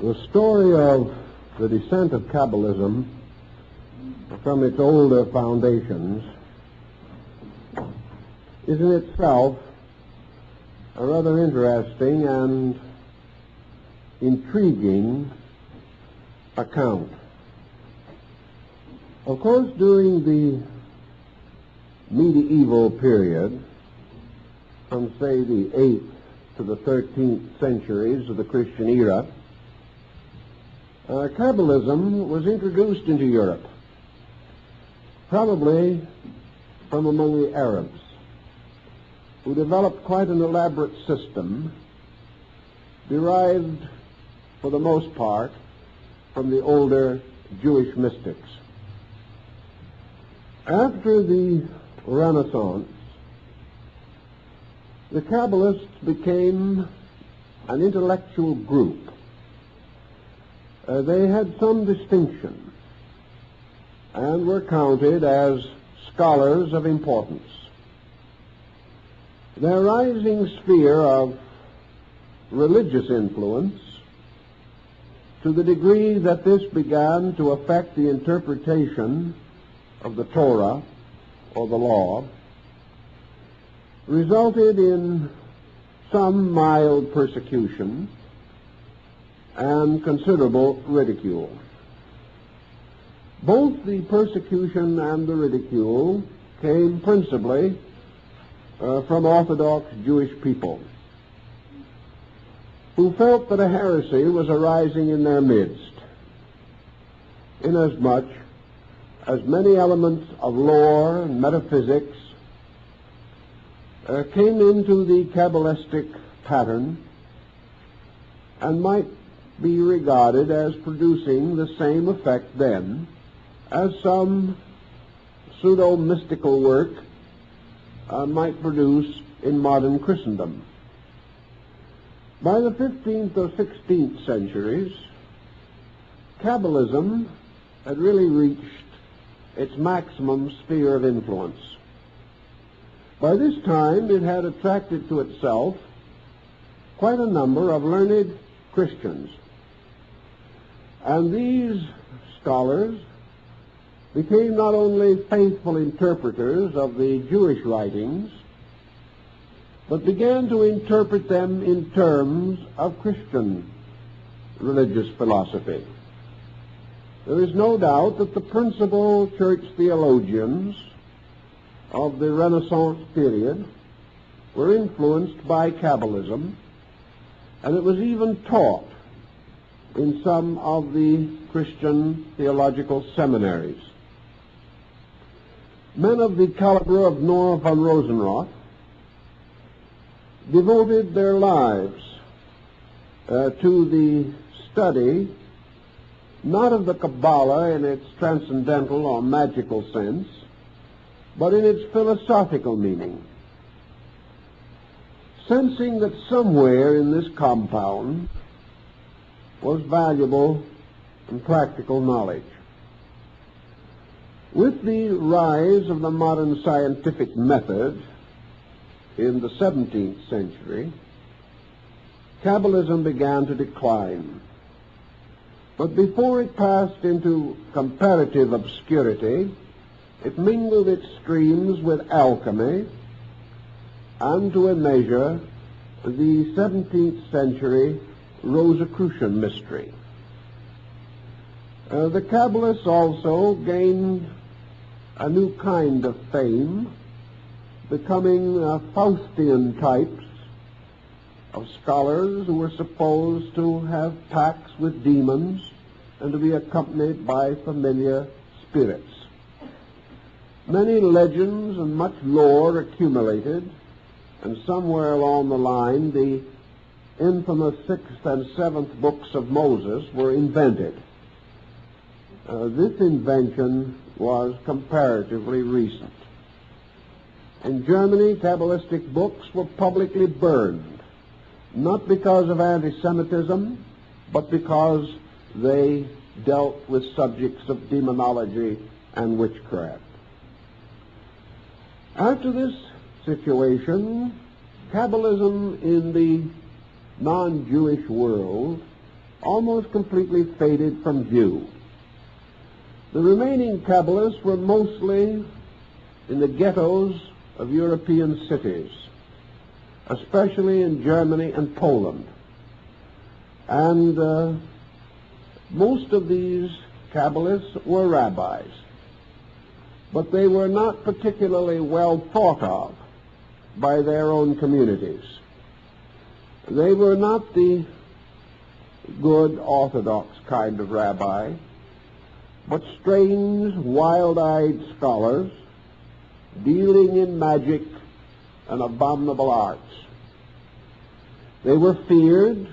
The story of the descent of Kabbalism from its older foundations is in itself a rather interesting and intriguing account. Of course, during the medieval period, from say the 8th to the 13th centuries of the Christian era, Kabbalism was introduced into Europe, probably from among the Arabs, who developed quite an elaborate system derived, for the most part, from the older Jewish mystics. After the Renaissance, the Kabbalists became an intellectual group. They had some distinction and were counted as scholars of importance. Their rising sphere of religious influence, to the degree that this began to affect the interpretation of the Torah, or the law, resulted in some mild persecution and considerable ridicule. Both the persecution and the ridicule came principally from Orthodox Jewish people, who felt that a heresy was arising in their midst, inasmuch as many elements of lore and metaphysics came into the Kabbalistic pattern and might be regarded as producing the same effect then as some pseudo-mystical work might produce in modern Christendom. By the 15th or 16th centuries, Kabbalism had really reached its maximum sphere of influence. By this time, it had attracted to itself quite a number of learned Christians. And these scholars became not only faithful interpreters of the Jewish writings, but began to interpret them in terms of Christian religious philosophy. There is no doubt that the principal church theologians of the Renaissance period were influenced by Kabbalism, and it was even taught in some of the Christian theological seminaries. Men of the caliber of Noah von Rosenroth devoted their lives to the study not of the Kabbalah in its transcendental or magical sense, but in its philosophical meaning, sensing that somewhere in this compound was valuable and practical knowledge. With the rise of the modern scientific method in the 17th century, Kabbalism began to decline. But before it passed into comparative obscurity, it mingled its streams with alchemy and, to a measure, the 17th century Rosicrucian mystery. The Kabbalists also gained a new kind of fame, becoming Faustian types of scholars who were supposed to have pacts with demons and to be accompanied by familiar spirits. Many legends and much lore accumulated, and somewhere along the line the infamous 6th and 7th books of Moses were invented. This invention was comparatively recent. In Germany, Kabbalistic books were publicly burned, not because of anti-Semitism, but because they dealt with subjects of demonology and witchcraft. After this situation, Kabbalism in the non-Jewish world almost completely faded from view. The remaining Kabbalists were mostly in the ghettos of European cities, especially in Germany and Poland. And most of these Kabbalists were rabbis, but they were not particularly well thought of by their own communities. They were not the good orthodox kind of rabbi, but strange, wild-eyed scholars dealing in magic and abominable arts. They were feared,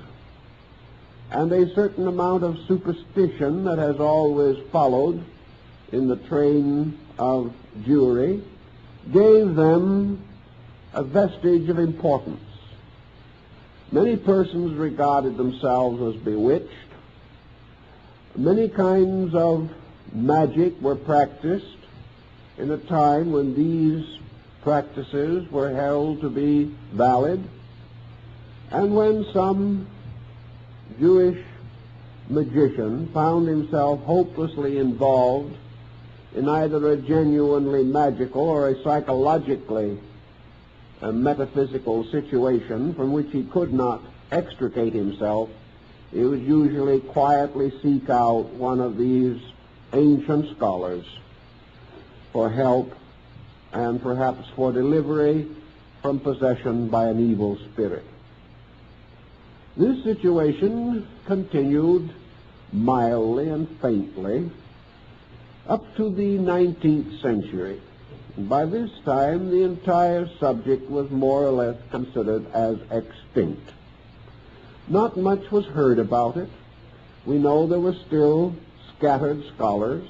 and a certain amount of superstition that has always followed in the train of Jewry gave them a vestige of importance. Many persons regarded themselves as bewitched. Many kinds of magic were practiced in a time when these practices were held to be valid, and when some Jewish magician found himself hopelessly involved in either a genuinely magical or a psychologically metaphysical situation from which he could not extricate himself, he would usually quietly seek out one of these ancient scholars for help and perhaps for delivery from possession by an evil spirit. This situation continued mildly and faintly up to the 19th century. By this time, the entire subject was more or less considered as extinct. Not much was heard about it. We know there were still scattered scholars,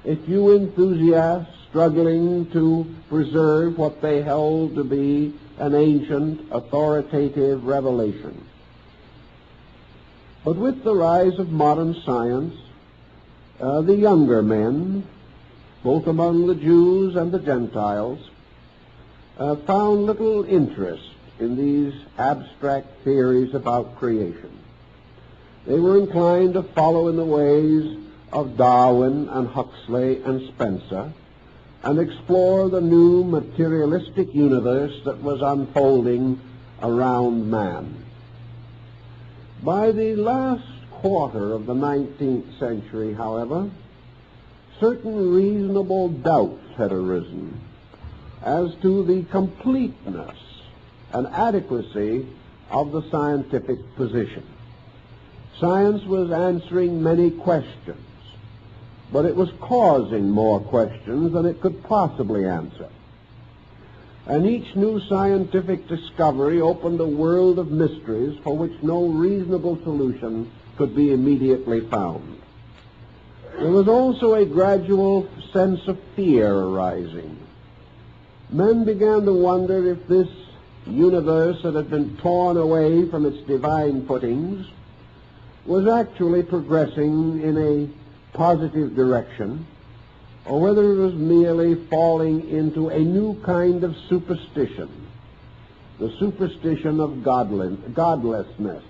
a few enthusiasts struggling to preserve what they held to be an ancient, authoritative revelation. But with the rise of modern science, the younger men, both among the Jews and the Gentiles, found little interest in these abstract theories about creation. They were inclined to follow in the ways of Darwin and Huxley and Spencer and explore the new materialistic universe that was unfolding around man. By the last quarter of the 19th century, however, certain reasonable doubts had arisen as to the completeness and adequacy of the scientific position. Science was answering many questions, but it was causing more questions than it could possibly answer. And each new scientific discovery opened a world of mysteries for which no reasonable solution could be immediately found. There was also a gradual sense of fear arising. Men began to wonder if this universe that had been torn away from its divine footings was actually progressing in a positive direction, or whether it was merely falling into a new kind of superstition, the superstition of godlessness.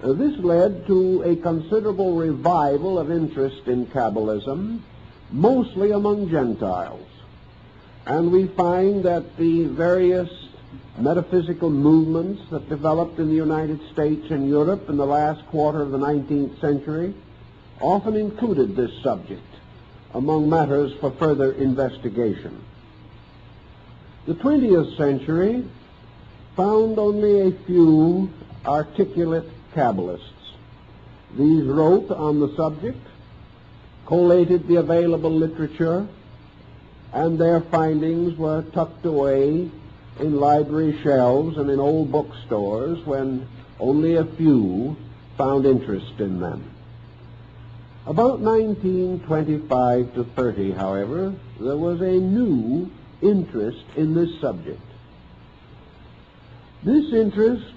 This led to a considerable revival of interest in Kabbalism, mostly among Gentiles. And we find that the various metaphysical movements that developed in the United States and Europe in the last quarter of the 19th century often included this subject among matters for further investigation. The 20th century found only a few articulate Kabbalists. These wrote on the subject, collated the available literature, and their findings were tucked away in library shelves and in old bookstores when only a few found interest in them. About 1925 to 30, however, there was a new interest in this subject. This interest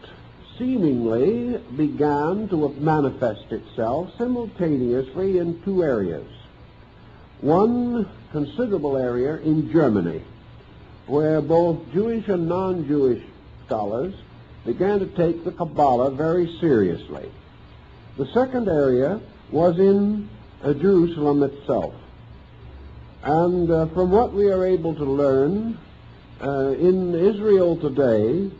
seemingly began to manifest itself simultaneously in two areas. One considerable area in Germany, where both Jewish and non-Jewish scholars began to take the Kabbalah very seriously. The second area was in Jerusalem itself. And from what we are able to learn, in Israel today,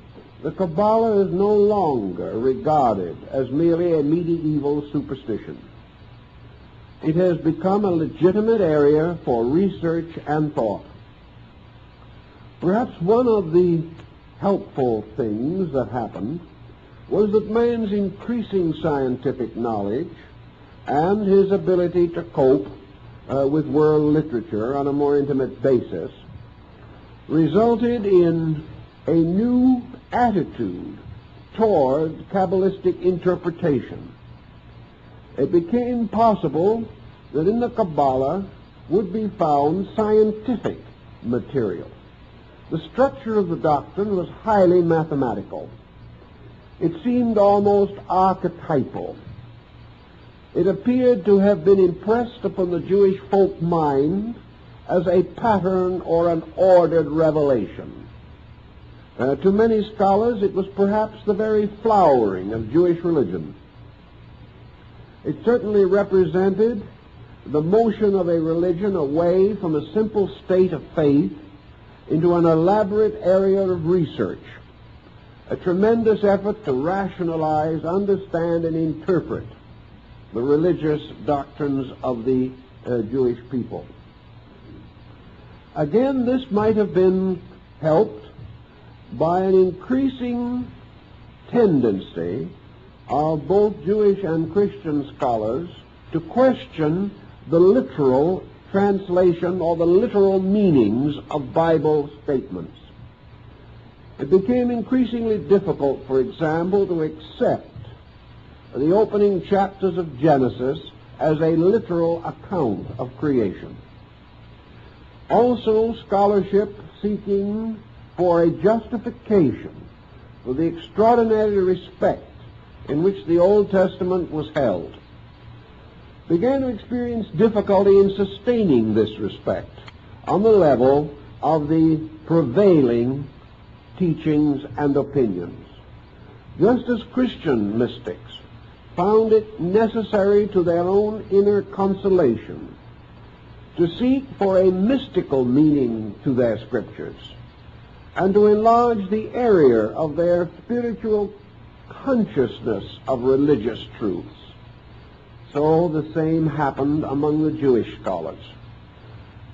the Kabbalah is no longer regarded as merely a medieval superstition. It has become a legitimate area for research and thought. Perhaps one of the helpful things that happened was that man's increasing scientific knowledge and his ability to cope with world literature on a more intimate basis resulted in a new attitude toward Kabbalistic interpretation. It became possible that in the Kabbalah would be found scientific material. The structure of the doctrine was highly mathematical. It seemed almost archetypal. It appeared to have been impressed upon the Jewish folk mind as a pattern or an ordered revelation. To many scholars, it was perhaps the very flowering of Jewish religion. It certainly represented the motion of a religion away from a simple state of faith into an elaborate area of research, a tremendous effort to rationalize, understand, and interpret the religious doctrines of the Jewish people. Again, this might have been helped by an increasing tendency of both Jewish and Christian scholars to question the literal translation or the literal meanings of Bible statements. It became increasingly difficult, for example, to accept the opening chapters of Genesis as a literal account of creation. Also, scholarship seeking for a justification for the extraordinary respect in which the Old Testament was held began to experience difficulty in sustaining this respect on the level of the prevailing teachings and opinions. Just as Christian mystics found it necessary to their own inner consolation to seek for a mystical meaning to their scriptures and to enlarge the area of their spiritual consciousness of religious truths, so the same happened among the Jewish scholars.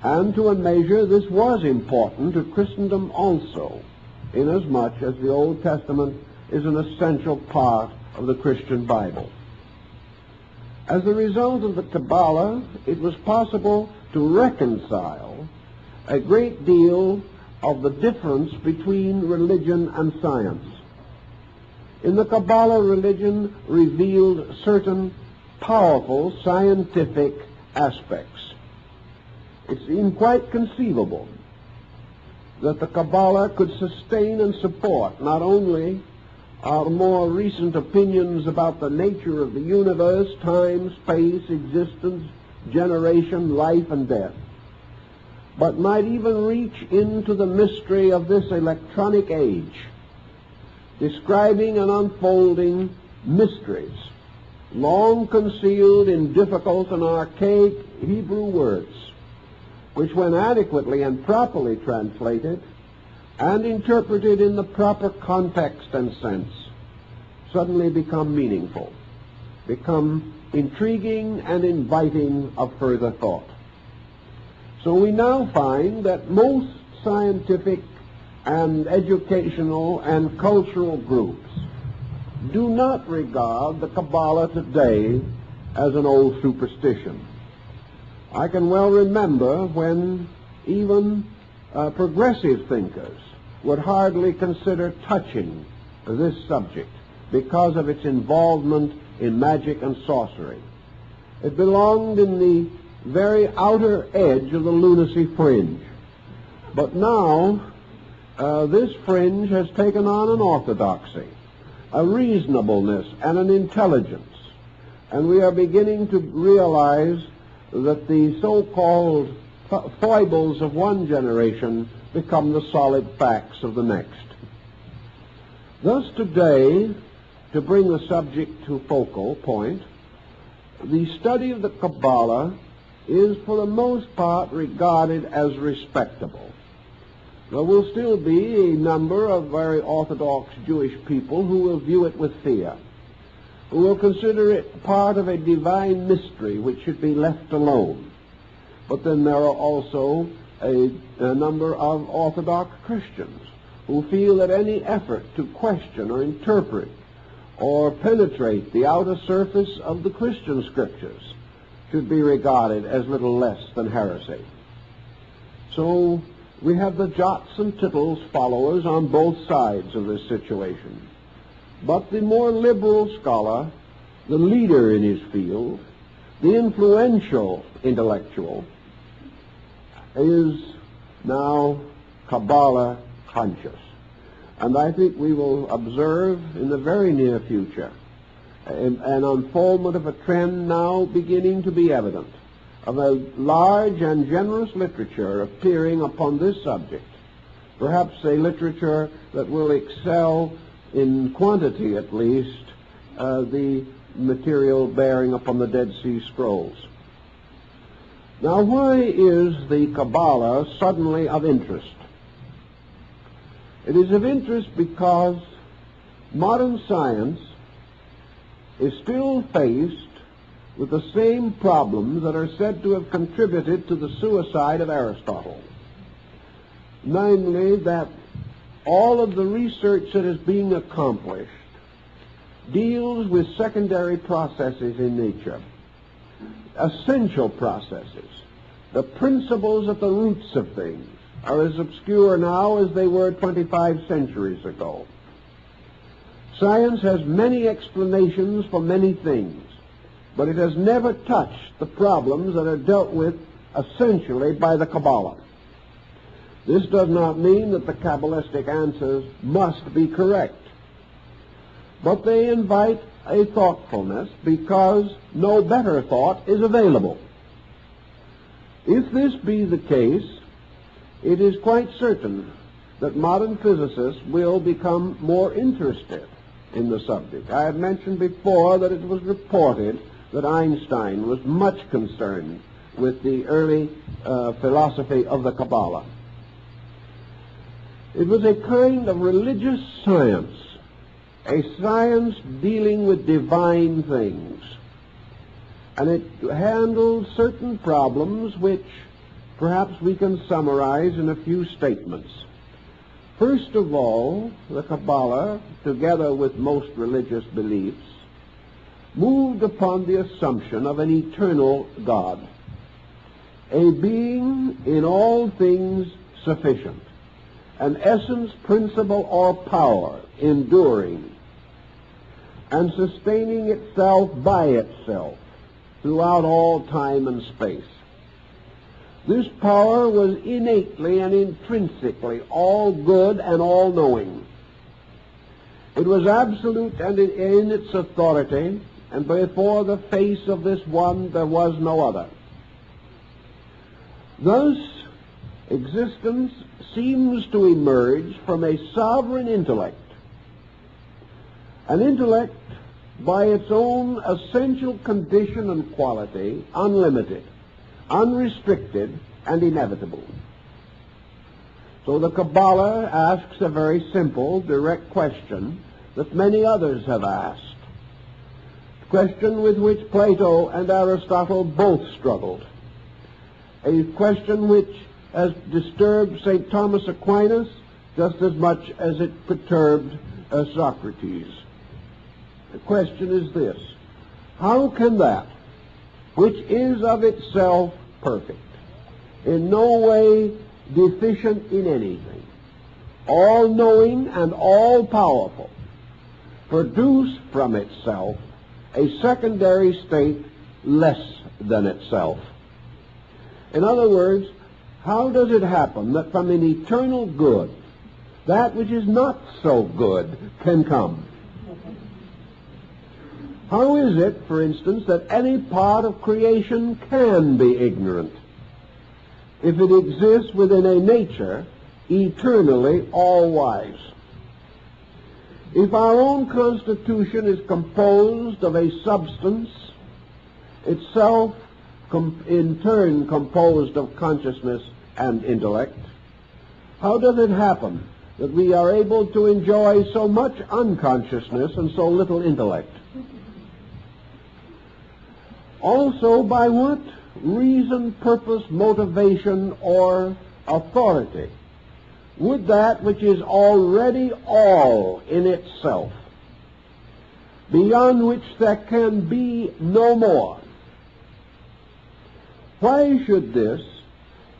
And to a measure, this was important to Christendom also, inasmuch as the Old Testament is an essential part of the Christian Bible. As a result of the Kabbalah, it was possible to reconcile a great deal of the difference between religion and science. In the Kabbalah, religion revealed certain powerful scientific aspects. It seemed quite conceivable that the Kabbalah could sustain and support not only our more recent opinions about the nature of the universe, time, space, existence, generation, life, and death, but might even reach into the mystery of this electronic age, describing and unfolding mysteries long concealed in difficult and archaic Hebrew words, which when adequately and properly translated and interpreted in the proper context and sense, suddenly become meaningful, become intriguing and inviting of further thought. So we now find that most scientific and educational and cultural groups do not regard the Kabbalah today as an old superstition. I can well remember when even progressive thinkers would hardly consider touching this subject because of its involvement in magic and sorcery. It belonged in the very outer edge of the lunacy fringe. But now this fringe has taken on an orthodoxy, a reasonableness, and an intelligence. And we are beginning to realize that the so-called foibles of one generation become the solid facts of the next. Thus today, to bring the subject to focal point, the study of the Kabbalah is for the most part regarded as respectable. There will still be a number of very Orthodox Jewish people who will view it with fear, who will consider it part of a divine mystery which should be left alone. But then there are also a number of Orthodox Christians who feel that any effort to question or interpret or penetrate the outer surface of the Christian scriptures should be regarded as little less than heresy. So we have the jots and tittles followers on both sides of this situation. But the more liberal scholar, the leader in his field, the influential intellectual, is now Kabbalah conscious. And I think we will observe in the very near future an unfoldment of a trend now beginning to be evident, of a large and generous literature appearing upon this subject, perhaps a literature that will excel in quantity at least the material bearing upon the Dead Sea Scrolls. Now, why is the Kabbalah suddenly of interest? It is of interest because modern science is still faced with the same problems that are said to have contributed to the suicide of Aristotle. Namely, that all of the research that is being accomplished deals with secondary processes in nature, essential processes. The principles at the roots of things are as obscure now as they were 25 centuries ago. Science has many explanations for many things, but it has never touched the problems that are dealt with essentially by the Kabbalah. This does not mean that the Kabbalistic answers must be correct, but they invite a thoughtfulness because no better thought is available. If this be the case, it is quite certain that modern physicists will become more interested in the subject. I have mentioned before that it was reported that Einstein was much concerned with the early philosophy of the Kabbalah. It was a kind of religious science, a science dealing with divine things, and it handled certain problems which perhaps we can summarize in a few statements. First of all, the Kabbalah, together with most religious beliefs, moved upon the assumption of an eternal God, a being in all things sufficient, an essence, principle, or power enduring and sustaining itself by itself throughout all time and space. This power was innately and intrinsically all good and all-knowing. It was absolute and in its authority, and before the face of this one there was no other. Thus, existence seems to emerge from a sovereign intellect, an intellect by its own essential condition and quality, unlimited, unrestricted, and inevitable. So the Kabbalah asks a very simple, direct question that many others have asked, a question with which Plato and Aristotle both struggled, a question which has disturbed St. Thomas Aquinas just as much as it perturbed Socrates. The question is this: how can that which is of itself perfect, in no way deficient in anything, all-knowing and all-powerful, produce from itself a secondary state less than itself? In other words, how does it happen that from an eternal good, that which is not so good can come? How is it, for instance, that any part of creation can be ignorant if it exists within a nature eternally all-wise? If our own constitution is composed of a substance, itself in turn composed of consciousness and intellect, how does it happen that we are able to enjoy so much unconsciousness and so little intellect? Also, by what reason, purpose, motivation, or authority would that which is already all in itself, beyond which there can be no more, why should this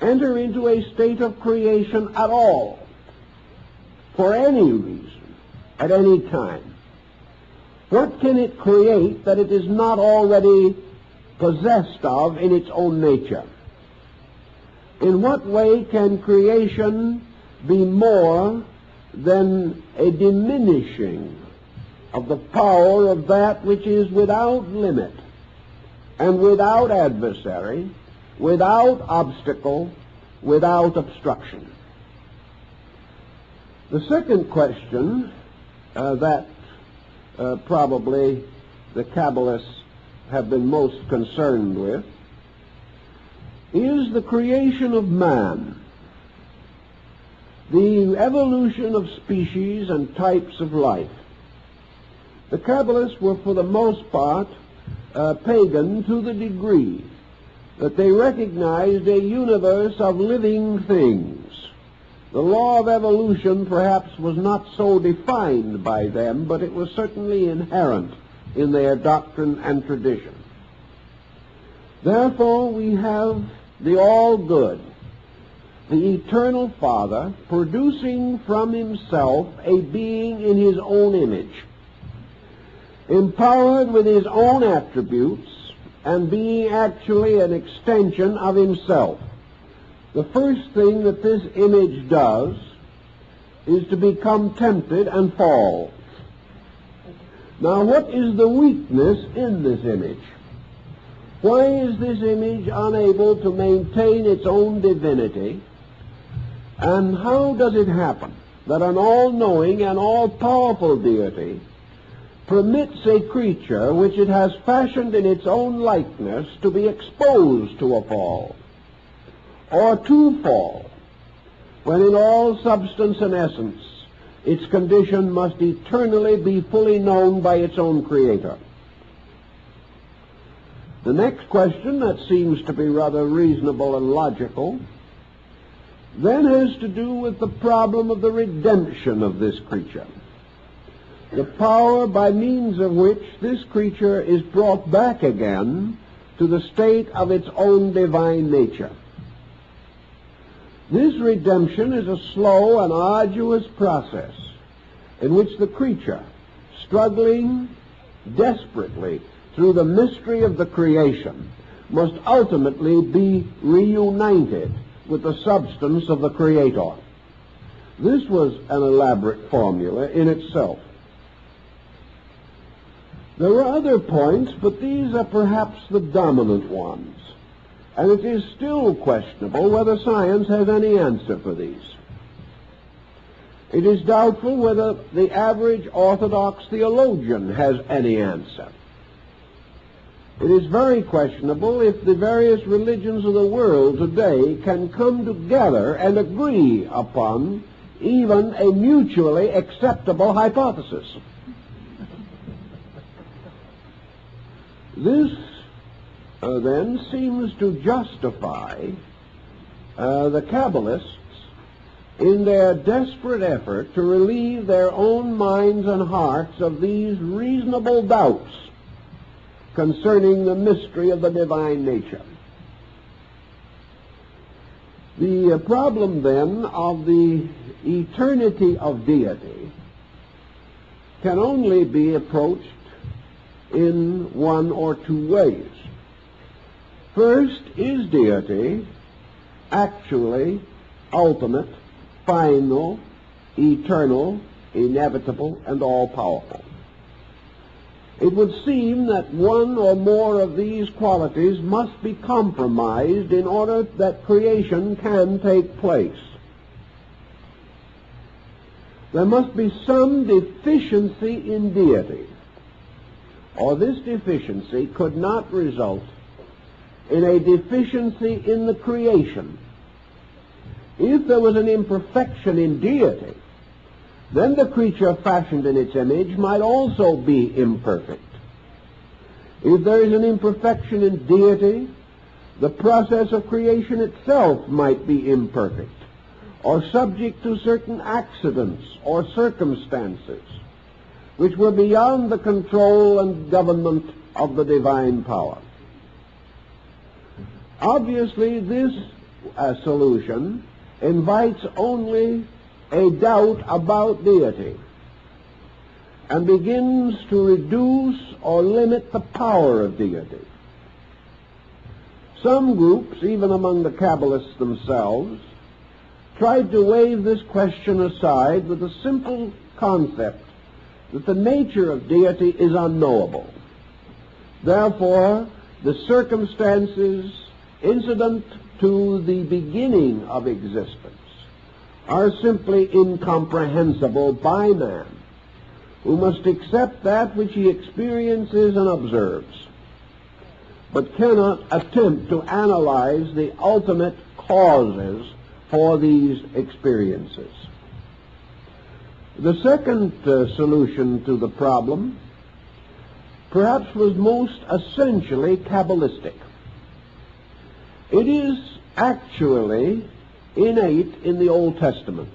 enter into a state of creation at all, for any reason, at any time? What can it create that it is not already possessed of in its own nature? In what way can creation be more than a diminishing of the power of that which is without limit and without adversary, without obstacle, without obstruction? The second question that probably the Kabbalists have been most concerned with is the creation of man, the evolution of species and types of life. The Kabbalists were for the most part pagan to the degree that they recognized a universe of living things. The law of evolution perhaps was not so defined by them, but it was certainly inherent in their doctrine and tradition. Therefore, we have the all-good, the eternal Father, producing from himself a being in his own image, empowered with his own attributes, and being actually an extension of himself. The first thing that this image does is to become tempted and fall. Now, what is the weakness in this image? Why is this image unable to maintain its own divinity? And how does it happen that an all-knowing and all-powerful deity permits a creature which it has fashioned in its own likeness to be exposed to a fall, or to fall, when in all substance and essence its condition must eternally be fully known by its own Creator? The next question, that seems to be rather reasonable and logical, then has to do with the problem of the redemption of this creature, the power by means of which this creature is brought back again to the state of its own divine nature. This redemption is a slow and arduous process in which the creature, struggling desperately through the mystery of the creation, must ultimately be reunited with the substance of the Creator. This was an elaborate formula in itself. There are other points, but these are perhaps the dominant ones, and it is still questionable whether science has any answer for these. It is doubtful whether the average Orthodox theologian has any answer. It is very questionable if the various religions of the world today can come together and agree upon even a mutually acceptable hypothesis. This then seems to justify the Kabbalists in their desperate effort to relieve their own minds and hearts of these reasonable doubts concerning the mystery of the divine nature. The problem then of the eternity of deity can only be approached in one or two ways. First, is deity actually ultimate, final, eternal, inevitable, and all-powerful? It would seem that one or more of these qualities must be compromised in order that creation can take place. there must be some deficiency in deity, or this deficiency could not result in a deficiency in the creation. If there was an imperfection in deity, then the creature fashioned in its image might also be imperfect. If there is an imperfection in deity, the process of creation itself might be imperfect, or subject to certain accidents or circumstances which were beyond the control and government of the divine power. Obviously, this solution invites only a doubt about deity and begins to reduce or limit the power of deity. Some groups, even among the Kabbalists themselves, tried to wave this question aside with the simple concept that the nature of deity is unknowable. Therefore, the circumstances incident to the beginning of existence are simply incomprehensible by man, who must accept that which he experiences and observes, but cannot attempt to analyze the ultimate causes for these experiences. The second solution to the problem perhaps was most essentially Kabbalistic. It is actually innate in the Old Testament,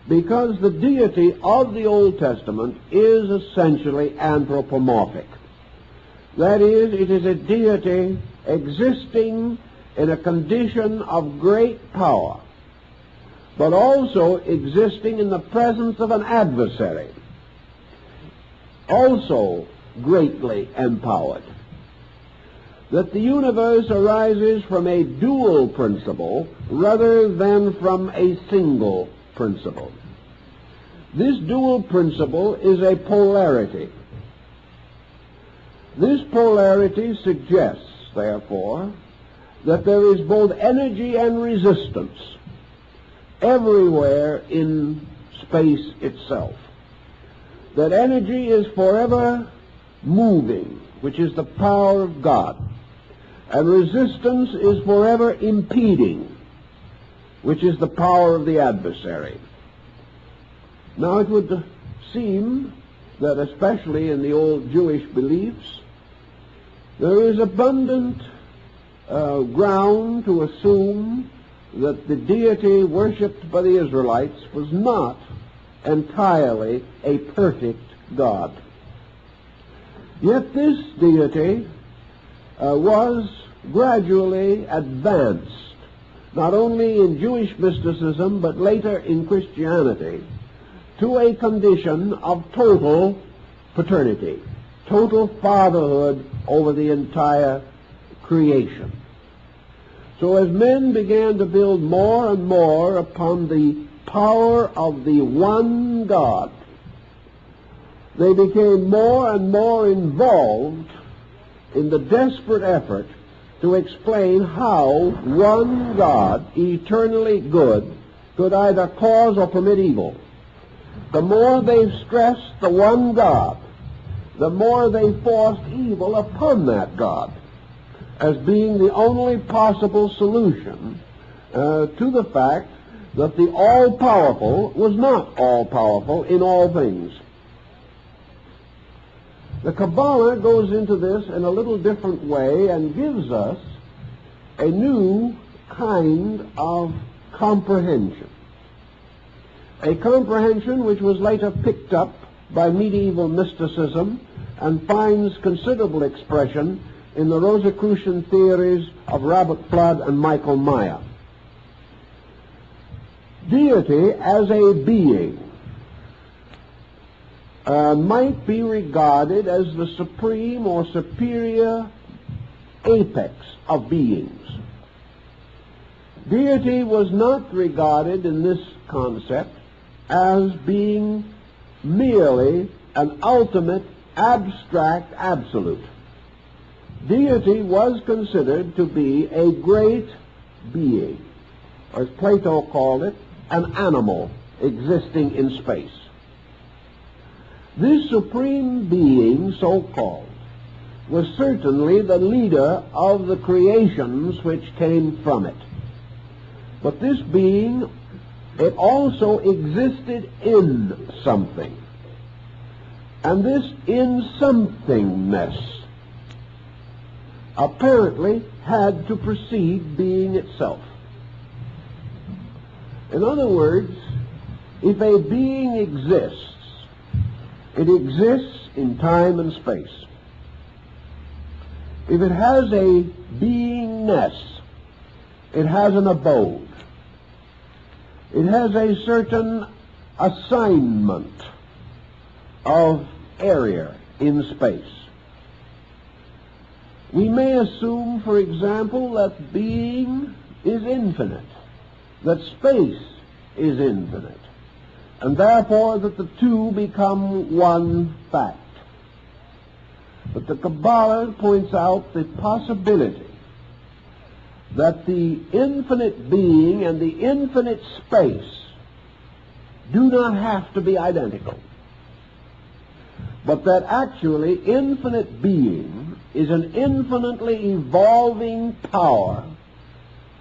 because the deity of the Old Testament is essentially anthropomorphic. That is, it is a deity existing in a condition of great power, but also existing in the presence of an adversary, also greatly empowered. That the universe arises from a dual principle rather than from a single principle. This dual principle is a polarity. This polarity suggests, therefore, that there is both energy and resistance everywhere in space itself. That energy is forever moving, which is the power of God, and resistance is forever impeding, which is the power of the adversary. Now it would seem that, especially in the old Jewish beliefs, there is abundant ground to assume that the deity worshipped by the Israelites was not entirely a perfect God. Yet this deity was gradually advanced, not only in Jewish mysticism, but later in Christianity, to a condition of total paternity, total fatherhood over the entire creation. So as men began to build more and more upon the power of the one God, they became more and more involved in the desperate effort to explain how one God, eternally good, could either cause or permit evil. The more they stressed the one God, the more they forced evil upon that God as being the only possible solution to the fact that the all-powerful was not all-powerful in all things. The Kabbalah goes into this in a little different way and gives us a new kind of comprehension. A comprehension which was later picked up by medieval mysticism and finds considerable expression in the Rosicrucian theories of Robert Flood and Michael Maier. Deity as a being might be regarded as the supreme or superior apex of beings. Deity was not regarded in this concept as being merely an ultimate abstract absolute. Deity was considered to be a great being, or as Plato called it, an animal existing in space. This supreme being, so-called, was certainly the leader of the creations which came from it. But this being, it also existed in something. And this in-somethingness apparently had to precede being itself. In other words, if a being exists, it exists in time and space. If it has a beingness, it has an abode. It has a certain assignment of area in space. We may assume, for example, that being is infinite, that space is infinite, and therefore that the two become one fact. But the Kabbalah points out the possibility that the infinite being and the infinite space do not have to be identical, but that actually infinite being is an infinitely evolving power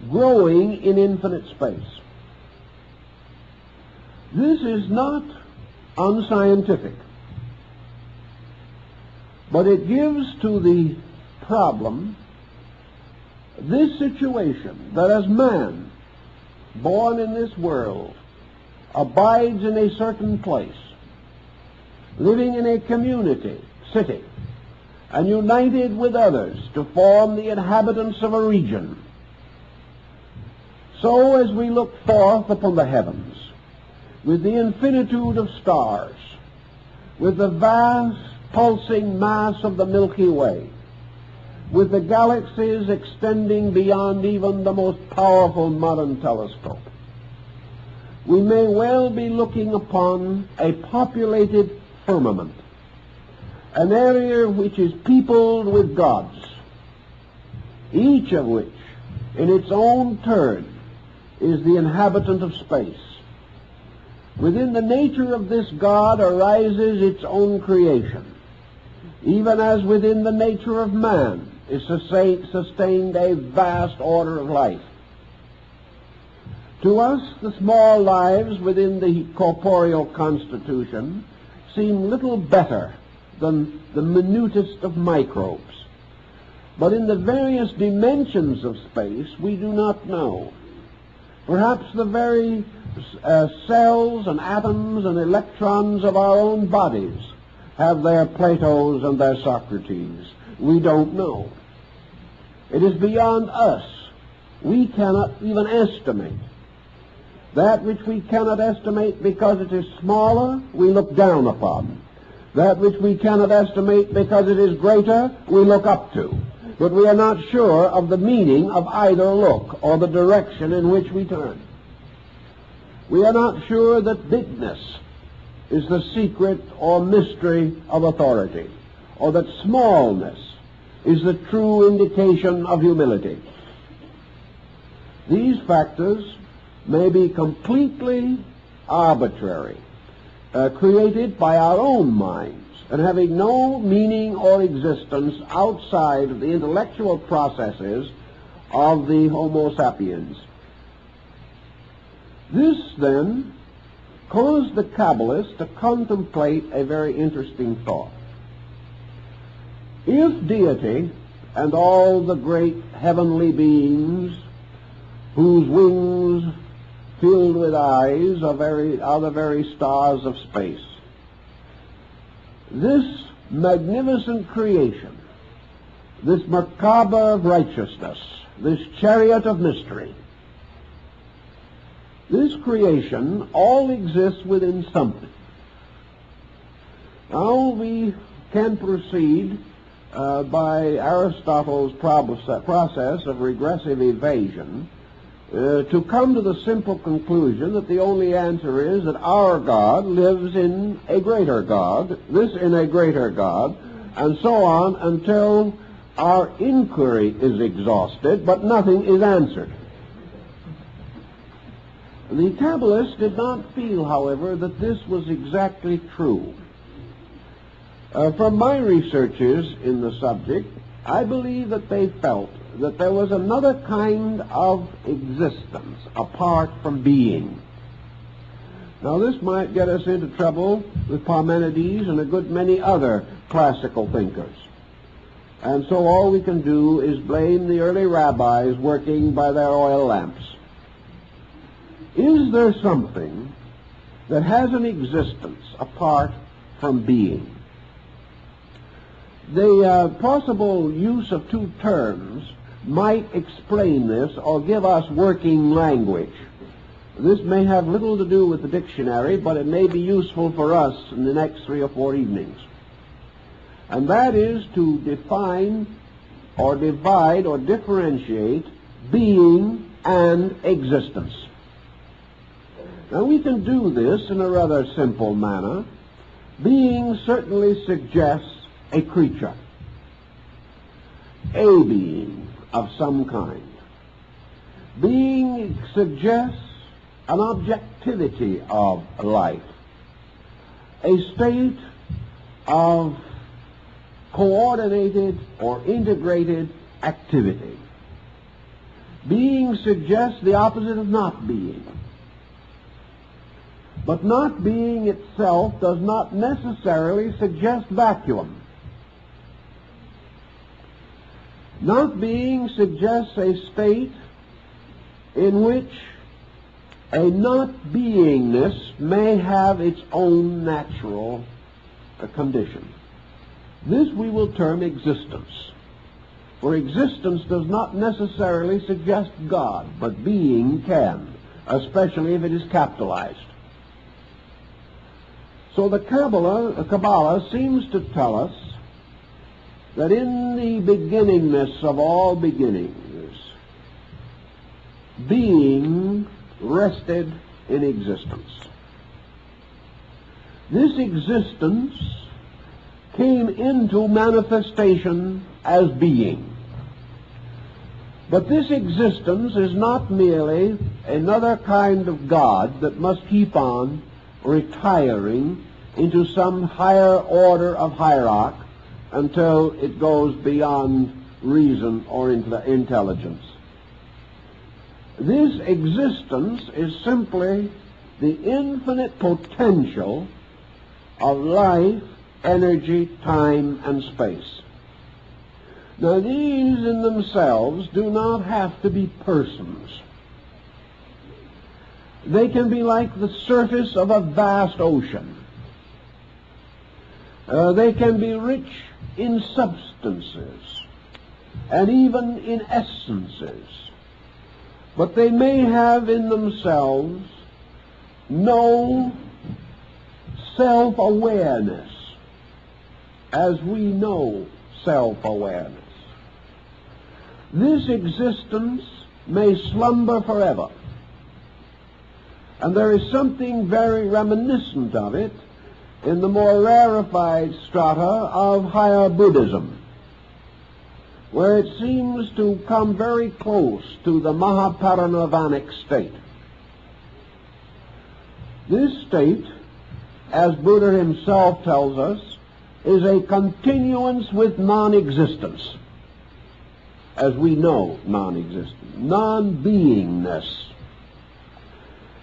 growing in infinite space. This is not unscientific, but it gives to the problem this situation that as man, born in this world, abides in a certain place, living in a community, city, and united with others to form the inhabitants of a region. So as we look forth upon the heavens, with the infinitude of stars, with the vast pulsing mass of the Milky Way, with the galaxies extending beyond even the most powerful modern telescope, we may well be looking upon a populated firmament, an area which is peopled with gods, each of which, in its own turn, is the inhabitant of space. Within the nature of this God arises its own creation, even as within the nature of man is sustained a vast order of life. To us, the small lives within the corporeal constitution seem little better than the minutest of microbes. But in the various dimensions of space, we do not know. Perhaps the very cells and atoms and electrons of our own bodies have their Platos and their Socrates. We don't know. It is beyond us. We cannot even estimate. That which we cannot estimate because it is smaller, we look down upon. That which we cannot estimate because it is greater, we look up to. But we are not sure of the meaning of either look or the direction in which we turn. We are not sure that bigness is the secret or mystery of authority, or that smallness is the true indication of humility. These factors may be completely arbitrary, created by our own minds, and having no meaning or existence outside of the intellectual processes of the Homo sapiens. This, then, caused the Kabbalists to contemplate a very interesting thought. If deity and all the great heavenly beings whose wings filled with eyes are the very stars of space, this magnificent creation, this Merkaba of righteousness, this chariot of mystery, this creation all exists within something. Now we can proceed by Aristotle's process of regressive evasion to come to the simple conclusion that the only answer is that our God lives in a greater God, this in a greater God, and so on until our inquiry is exhausted, but nothing is answered. The Kabbalists did not feel, however, that this was exactly true. From my researches in the subject, I believe that they felt that there was another kind of existence apart from being. Now, this might get us into trouble with Parmenides and a good many other classical thinkers. And so all we can do is blame the early rabbis working by their oil lamps. Is there something that has an existence apart from being? The possible use of two terms might explain this or give us working language. This may have little to do with the dictionary, but it may be useful for us in the next 3 or 4 evenings. And that is to define or divide or differentiate being and existence. Now, we can do this in a rather simple manner. Being certainly suggests a creature, a being of some kind. Being suggests an objectivity of life, a state of coordinated or integrated activity. Being suggests the opposite of not being. But not being itself does not necessarily suggest vacuum. Not being suggests a state in which a not beingness may have its own natural condition. This we will term existence. For existence does not necessarily suggest God, but being can, especially if it is capitalized. So the Kabbalah seems to tell us that in the beginningness of all beginnings, being rested in existence. This existence came into manifestation as being. But this existence is not merely another kind of God that must keep on retiring into some higher order of hierarchy until it goes beyond reason or intelligence. This existence is simply the infinite potential of life, energy, time, and space. Now, these in themselves do not have to be persons. They can be like the surface of a vast ocean. They can be rich in substances and even in essences. But they may have in themselves no self-awareness as we know self-awareness. This existence may slumber forever. And there is something very reminiscent of it in the more rarefied strata of higher Buddhism, where it seems to come very close to the Mahaparinirvanic state. This state, as Buddha himself tells us, is a continuance with non-existence, as we know non-existence, non-beingness.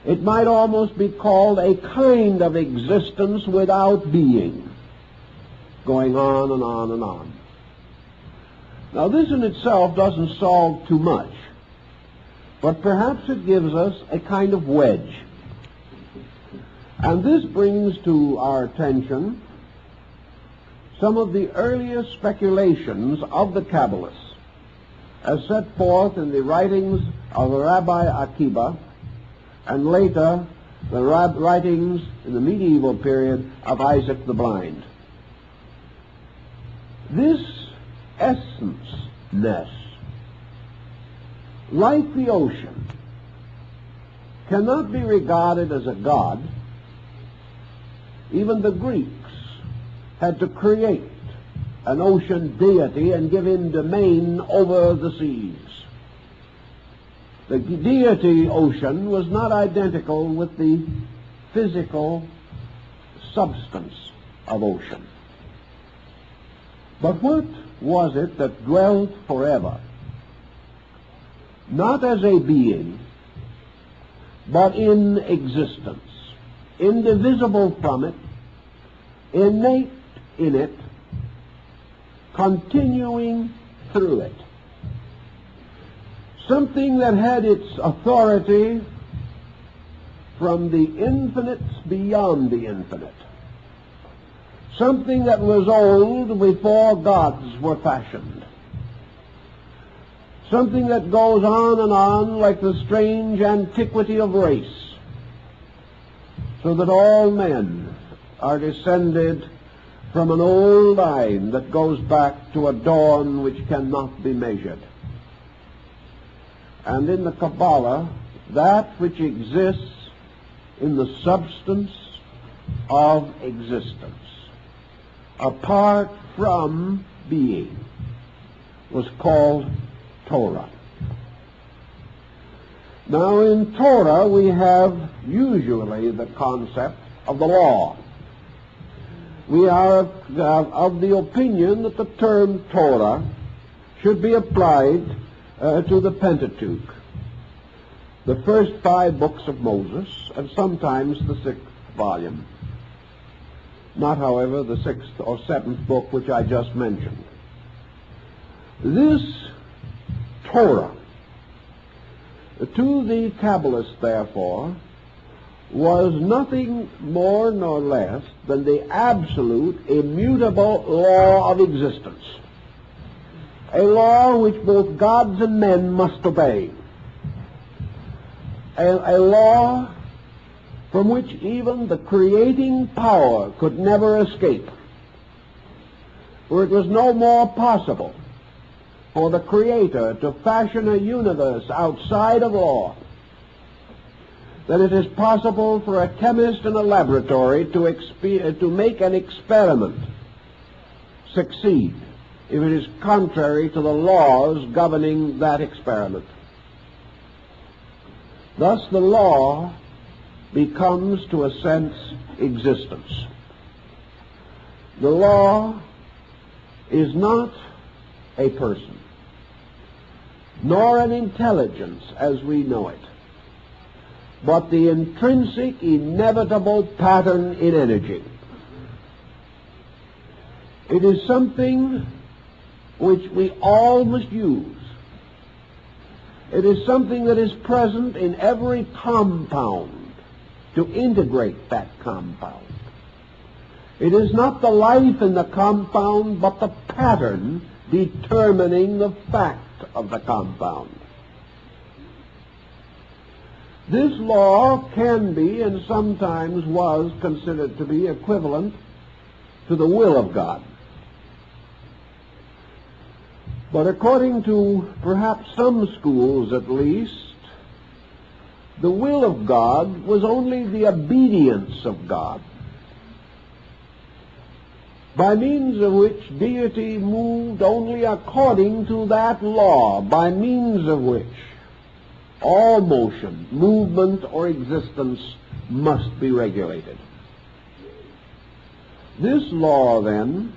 It might almost be called a kind of existence without being, going on and on and on. Now, this in itself doesn't solve too much, but perhaps it gives us a kind of wedge. And this brings to our attention some of the earliest speculations of the Kabbalists, as set forth in the writings of Rabbi Akiba, and later the writings in the medieval period of Isaac the Blind. This essence-ness, like the ocean, cannot be regarded as a god. Even the Greeks had to create an ocean deity and give him domain over the seas. The deity ocean was not identical with the physical substance of ocean. But what was it that dwelt forever? Not as a being, but in existence, indivisible from it, innate in it, continuing through it. Something that had its authority from the infinite beyond the infinite. Something that was old before gods were fashioned. Something that goes on like the strange antiquity of race, so that all men are descended from an old line that goes back to a dawn which cannot be measured. And in the Kabbalah, that which exists in the substance of existence, apart from being, was called Torah. Now in Torah we have usually the concept of the law. We are of the opinion that the term Torah should be applied to the Pentateuch, the first 5 books of Moses, and sometimes the 6th volume. Not, however, the 6th or 7th book which I just mentioned. This Torah, to the Kabbalists, therefore, was nothing more nor less than the absolute, immutable law of existence. A law which both gods and men must obey. A law from which even the creating power could never escape. For it was no more possible for the Creator to fashion a universe outside of law than it is possible for a chemist in a laboratory to make an experiment succeed if it is contrary to the laws governing that experiment. Thus the law becomes, to a sense, existence. The law is not a person, nor an intelligence as we know it, but the intrinsic, inevitable pattern in energy. It is something which we all must use. It is something that is present in every compound to integrate that compound. It is not the life in the compound, but the pattern determining the fact of the compound. This law can be, and sometimes was, considered to be equivalent to the will of God. But according to perhaps some schools at least, the will of God was only the obedience of God, by means of which deity moved only according to that law, by means of which all motion, movement, or existence must be regulated. This law, then,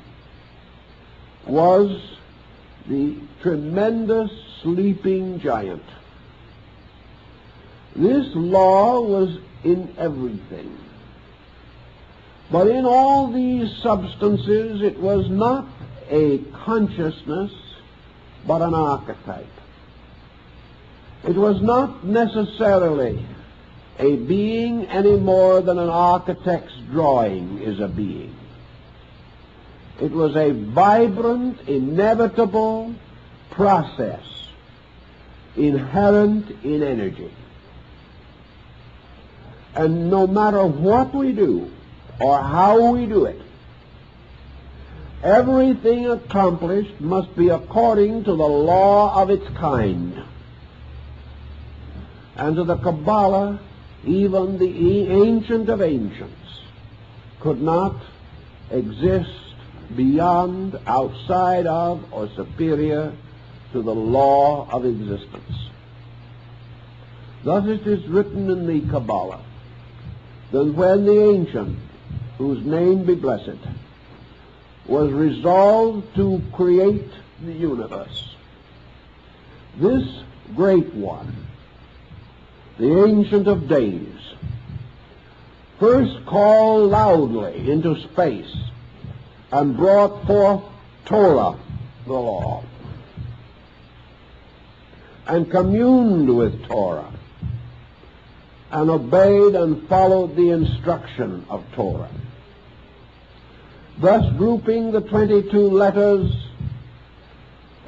was the tremendous sleeping giant. This law was in everything. But in all these substances, it was not a consciousness, but an archetype. It was not necessarily a being any more than an architect's drawing is a being. It was a vibrant, inevitable process inherent in energy. And no matter what we do or how we do it, everything accomplished must be according to the law of its kind. And to the Kabbalah, even the ancient of ancients could not exist beyond, outside of, or superior to the law of existence. Thus it is written in the Kabbalah that when the Ancient, whose name be blessed, was resolved to create the universe, this Great One, the Ancient of Days, first called loudly into space and brought forth Torah, the law, and communed with Torah, and obeyed and followed the instruction of Torah, thus grouping the 22 letters,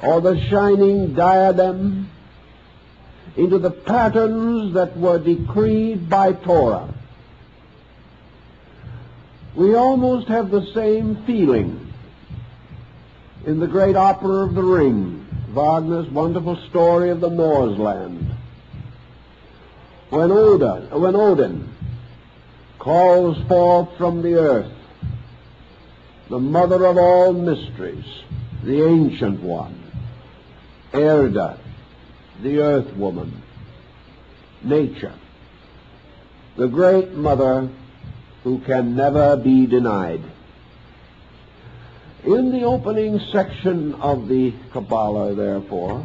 or the shining diadem, into the patterns that were decreed by Torah. We almost have the same feeling in the great opera of The Ring, Wagner's wonderful story of the Norseland, when Odin calls forth from the earth the mother of all mysteries, the Ancient One, Erda, the Earth Woman, Nature, the great mother who can never be denied. In the opening section of the Kabbalah, therefore,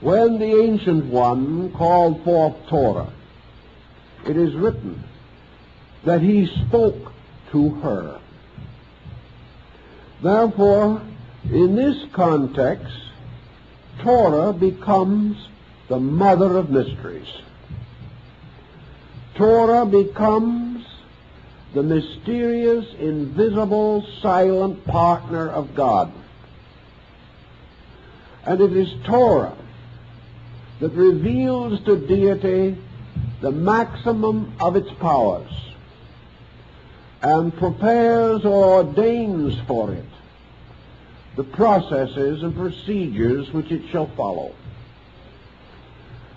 when the Ancient One called forth Torah, it is written that he spoke to her. Therefore, in this context, Torah becomes the mother of mysteries. Torah becomes the mysterious, invisible, silent partner of God. And it is Torah that reveals to deity the maximum of its powers and prepares or ordains for it the processes and procedures which it shall follow.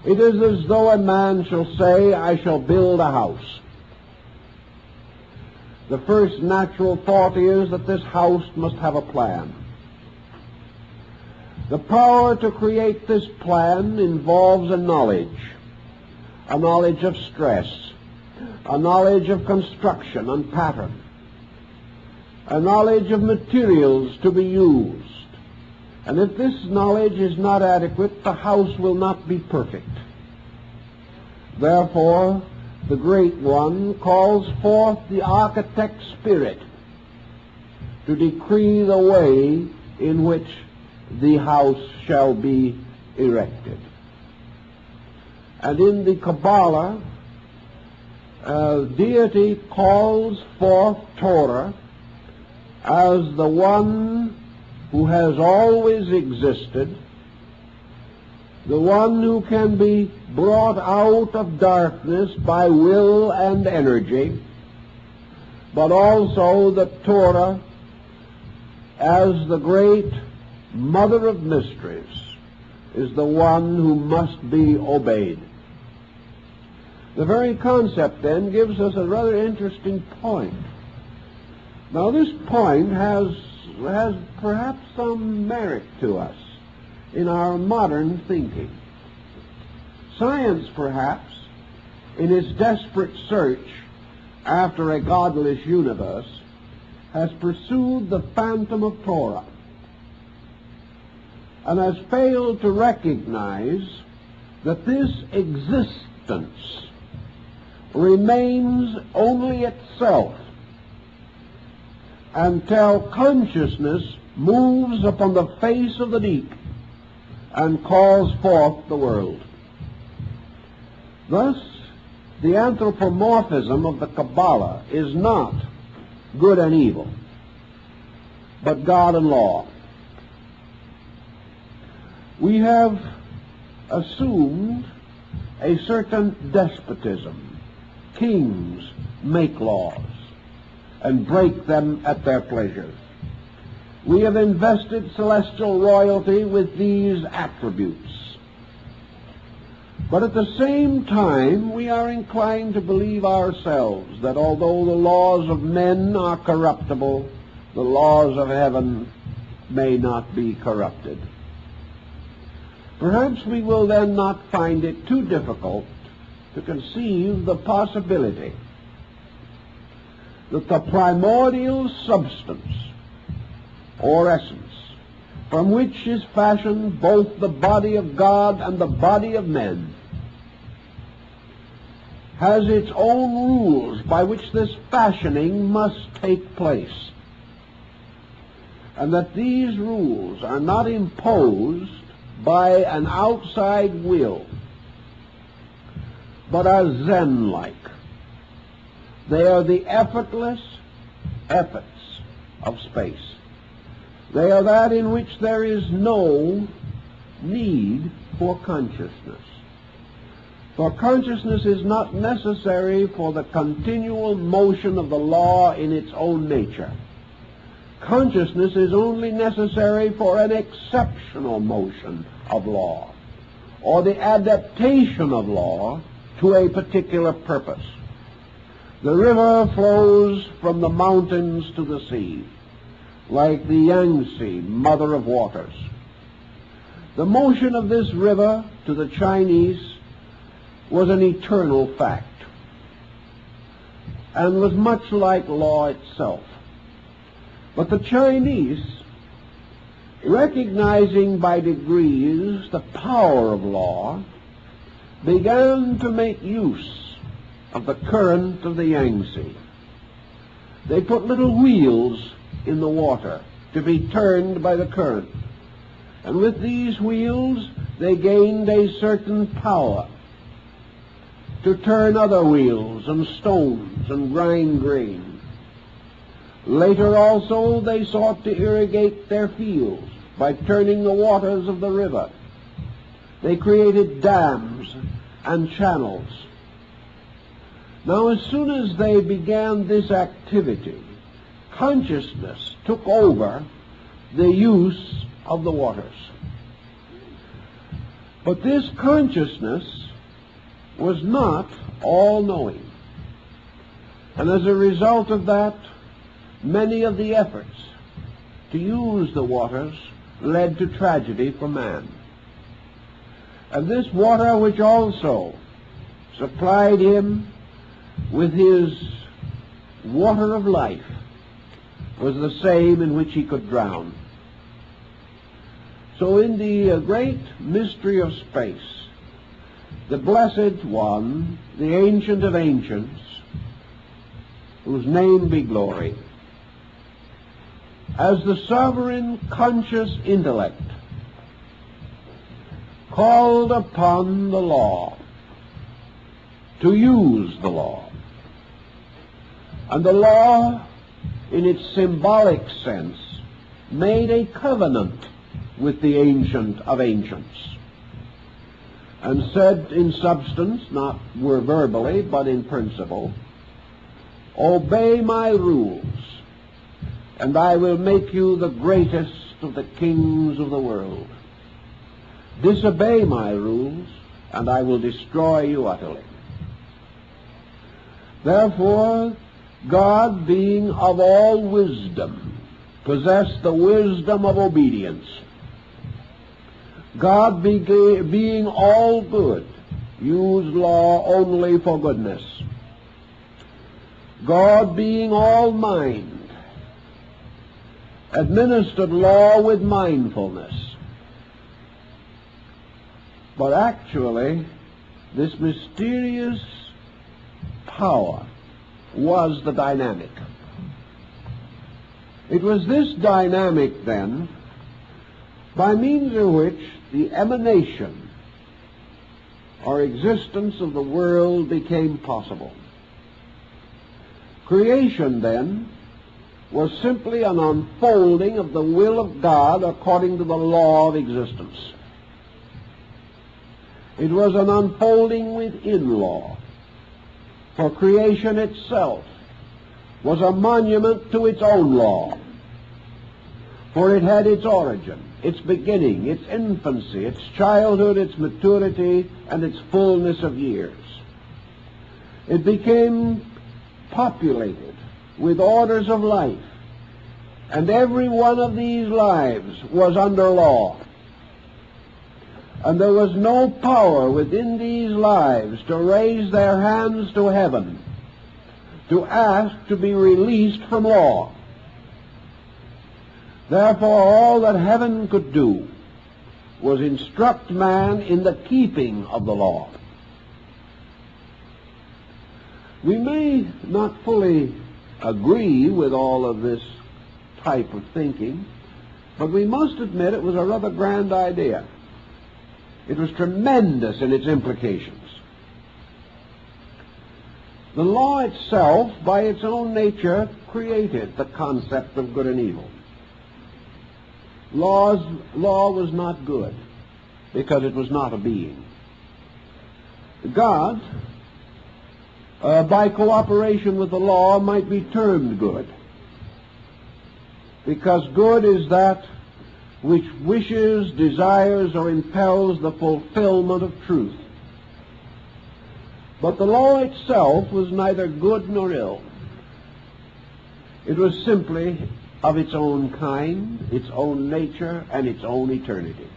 It is as though a man shall say, I shall build a house. The first natural thought is that this house must have a plan. The power to create this plan involves a knowledge of stress, a knowledge of construction and pattern, a knowledge of materials to be used. And if this knowledge is not adequate, the house will not be perfect. Therefore, the Great One calls forth the architect spirit to decree the way in which the house shall be erected. And in the Kabbalah, deity calls forth Torah as the one who has always existed, the one who can be brought out of darkness by will and energy, but also the Torah as the great mother of mysteries is the one who must be obeyed. The very concept, then, gives us a rather interesting point. Now, this point has perhaps some merit to us in our modern thinking. Science, perhaps, in its desperate search after a godless universe, has pursued the phantom of Torah and has failed to recognize that this existence remains only itself until consciousness moves upon the face of the deep and calls forth the world. Thus, the anthropomorphism of the Kabbalah is not good and evil, but God and law. We have assumed a certain despotism. Kings make laws and break them at their pleasure. We have invested celestial royalty with these attributes. But at the same time, we are inclined to believe ourselves that although the laws of men are corruptible, the laws of heaven may not be corrupted. Perhaps we will then not find it too difficult to conceive the possibility that the primordial substance or essence from which is fashioned both the body of God and the body of men has its own rules by which this fashioning must take place, and that these rules are not imposed by an outside will, but are Zen-like. They are the effortless efforts of space. They are that in which there is no need for consciousness. For consciousness is not necessary for the continual motion of the law in its own nature. Consciousness is only necessary for an exceptional motion of law, or the adaptation of law to a particular purpose. The river flows from the mountains to the sea, like the Yangtze, mother of waters. The motion of this river to the Chinese was an eternal fact, and was much like law itself. But the Chinese, recognizing by degrees the power of law, began to make use of the current of the Yangtze. They put little wheels in the water to be turned by the current, and with these wheels they gained a certain power to turn other wheels and stones and grind grain. Later also they sought to irrigate their fields by turning the waters of the river. They created dams and channels. Now, as soon as they began this activity, consciousness took over the use of the waters. But this consciousness was not all-knowing. And as a result of that, many of the efforts to use the waters led to tragedy for man. And this water, which also supplied him with his water of life, was the same in which he could drown. So in the great mystery of space, the Blessed One, the Ancient of Ancients, whose name be glory, as the sovereign conscious intellect, called upon the law to use the law. And the law, in its symbolic sense, made a covenant with the Ancient of Ancients, and said in substance, not verbally, but in principle, obey my rules, and I will make you the greatest of the kings of the world. Disobey my rules, and I will destroy you utterly. Therefore, God, being of all wisdom, possessed the wisdom of obedience. God, being all good, used law only for goodness. God, being all mind, administered law with mindfulness. But actually, this mysterious power was the dynamic. It was this dynamic, then, by means of which the emanation or existence of the world became possible. Creation, then, was simply an unfolding of the will of God according to the law of existence. It was an unfolding within law, for creation itself was a monument to its own law, for it had its origin, its beginning, its infancy, its childhood, its maturity, and its fullness of years. It became populated with orders of life, and every one of these lives was under law. and there was no power within these lives to raise their hands to heaven to ask to be released from law. Therefore, all that heaven could do was instruct man in the keeping of the law. We may not fully agree with all of this type of thinking, but we must admit it was a rather grand idea. It was tremendous in its implications. The law itself, by its own nature, created the concept of good and evil. Law was not good because it was not a being. God, by cooperation with the law, might be termed good, because good is that which wishes, desires, or impels the fulfillment of truth. But the law itself was neither good nor ill. It was simply of its own kind, its own nature, and its own eternity.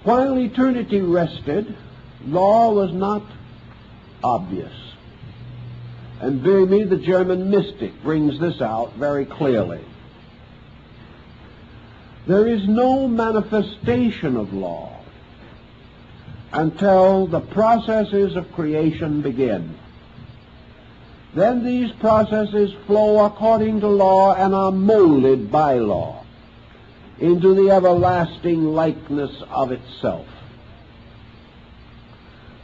While eternity rested, law was not obvious. And Böhme, the German mystic, brings this out very clearly. There is no manifestation of law until the processes of creation begin. Then these processes flow according to law and are molded by law into the everlasting likeness of itself.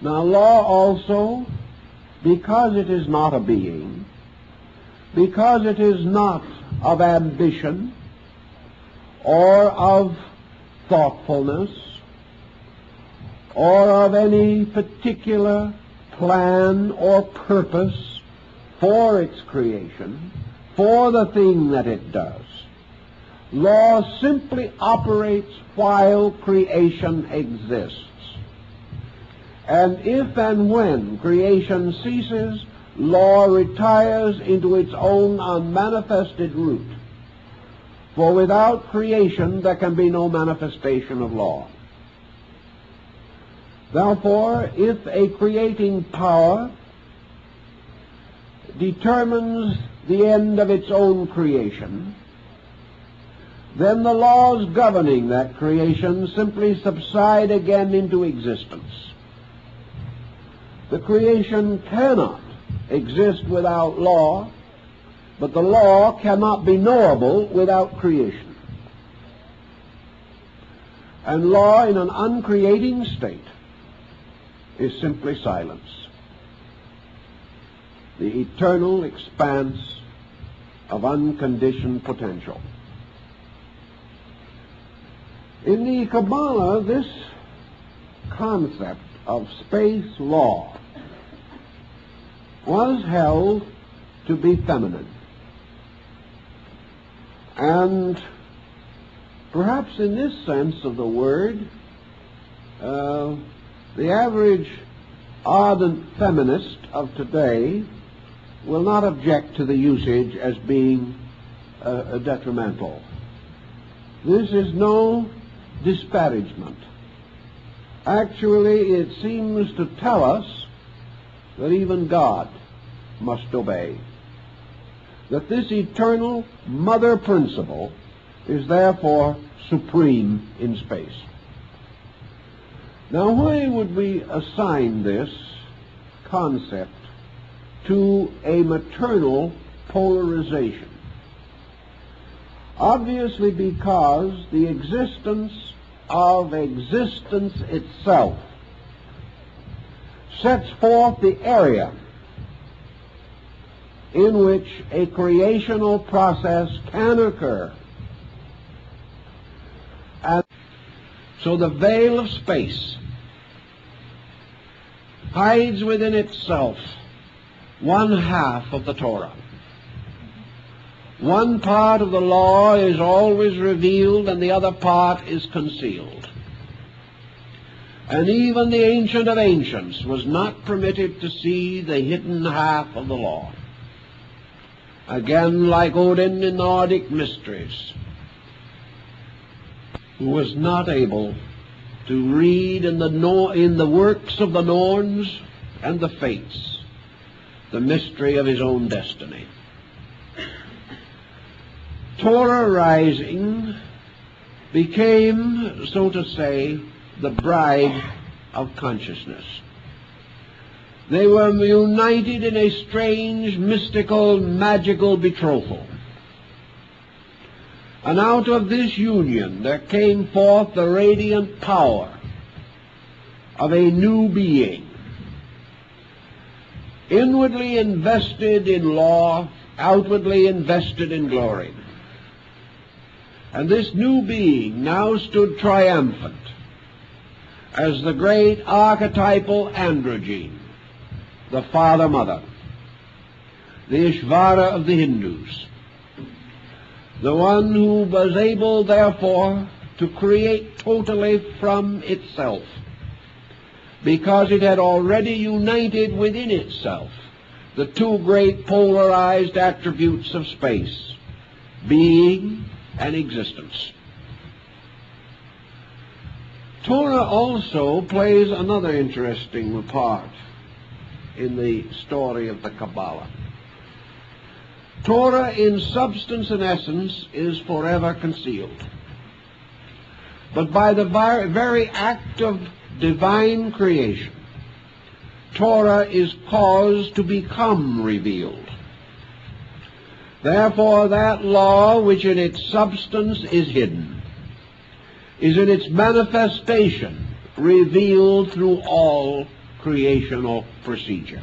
Now, law also, because it is not a being, because it is not of ambition or of thoughtfulness or of any particular plan or purpose for its creation, for the thing that it does, law simply operates while creation exists. And if and when creation ceases, law retires into its own unmanifested root. For without creation there can be no manifestation of law. Therefore, if a creating power determines the end of its own creation, then the laws governing that creation simply subside again into existence. The creation cannot exist without law, but the law cannot be knowable without creation. And law in an uncreating state is simply silence, the eternal expanse of unconditioned potential. In the Kabbalah, this concept of space law was held to be feminine. And perhaps in this sense of the word, the average ardent feminist of today will not object to the usage as being detrimental. This is no disparagement. Actually, it seems to tell us that even God must obey, that this eternal mother principle is therefore supreme in space. Now, why would we assign this concept to a maternal polarization? Obviously because the existence of existence itself sets forth the area in which a creational process can occur. And so the veil of space hides within itself one half of the Torah. One part of the law is always revealed and the other part is concealed. And even the Ancient of Ancients was not permitted to see the hidden half of the law. Again, like Odin in Nordic mysteries, who was not able to read in the works of the Norns and the Fates the mystery of his own destiny. Torah rising became, so to say, the bride of consciousness. They were united in a strange, mystical, magical betrothal. And out of this union there came forth the radiant power of a new being, inwardly invested in law, outwardly invested in glory. And this new being now stood triumphant as the great archetypal androgyne, the father-mother, the Ishvara of the Hindus, the one who was able, therefore, to create totally from itself, because it had already united within itself the two great polarized attributes of space, being and existence. Torah also plays another interesting part in the story of the Kabbalah. Torah in substance and essence is forever concealed. But by the very act of divine creation, Torah is caused to become revealed. Therefore, that law which in its substance is hidden is in its manifestation revealed through all creational procedure.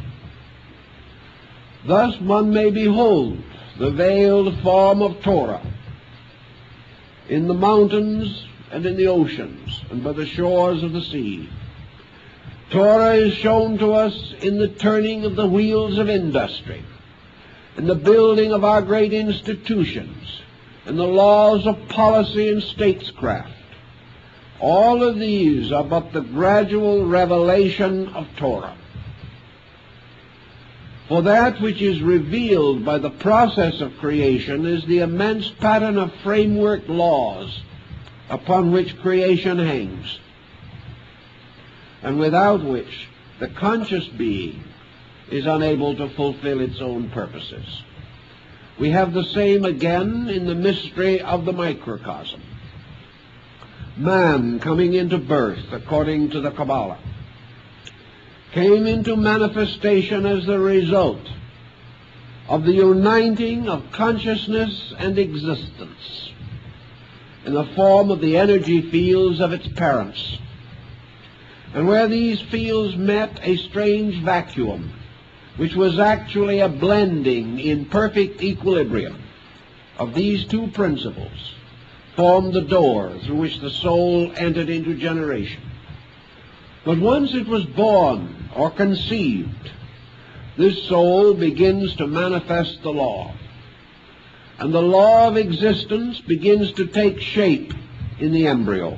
Thus one may behold the veiled form of Torah in the mountains and in the oceans and by the shores of the sea. Torah is shown to us in the turning of the wheels of industry, in the building of our great institutions, in the laws of policy and statescraft. All of these are but the gradual revelation of Torah. For that which is revealed by the process of creation is the immense pattern of framework laws upon which creation hangs, and without which the conscious being is unable to fulfill its own purposes. We have the same again in the mystery of the microcosm. Man, coming into birth, according to the Kabbalah, came into manifestation as the result of the uniting of consciousness and existence in the form of the energy fields of its parents. And where these fields met, a strange vacuum, which was actually a blending in perfect equilibrium of these two principles, formed the door through which the soul entered into generation. But once it was born or conceived, this soul begins to manifest the law. And the law of existence begins to take shape in the embryo.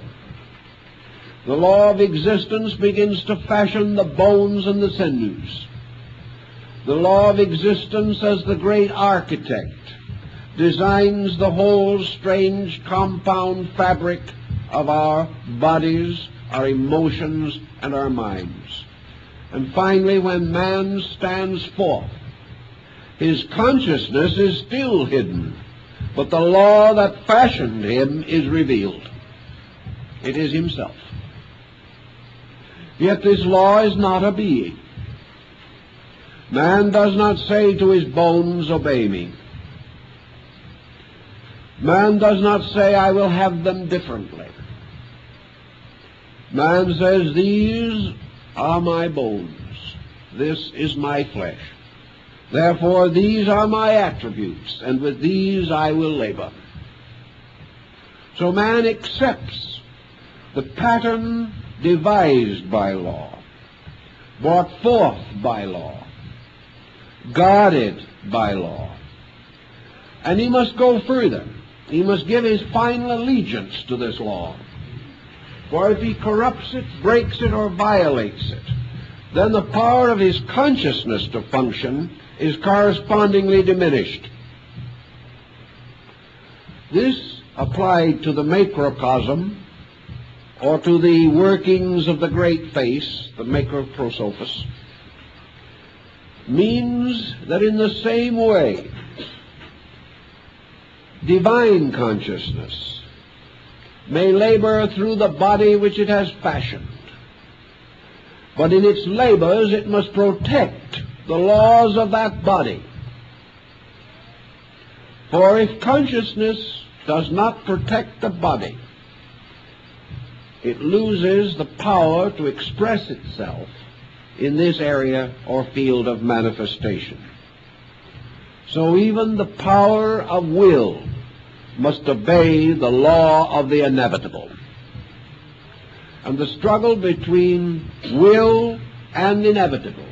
The law of existence begins to fashion the bones and the sinews. The law of existence, as the great architect, designs the whole strange compound fabric of our bodies, our emotions, and our minds. And finally, when man stands forth, his consciousness is still hidden, but the law that fashioned him is revealed. It is himself. Yet this law is not a being. Man does not say to his bones, obey me. Man does not say, I will have them differently. Man says, these are my bones. This is my flesh. Therefore, these are my attributes, and with these I will labor. So man accepts the pattern devised by law, brought forth by law, guarded by law. And he must go further. He must give his final allegiance to this law. For if he corrupts it, breaks it, or violates it, then the power of his consciousness to function is correspondingly diminished. This, applied to the macrocosm, or to the workings of the great face, the maker of Prosopis, means that in the same way, divine consciousness may labor through the body which it has fashioned, but in its labors it must protect the laws of that body. For if consciousness does not protect the body, it loses the power to express itself in this area or field of manifestation. So even the power of will must obey the law of the inevitable. And the struggle between will and inevitable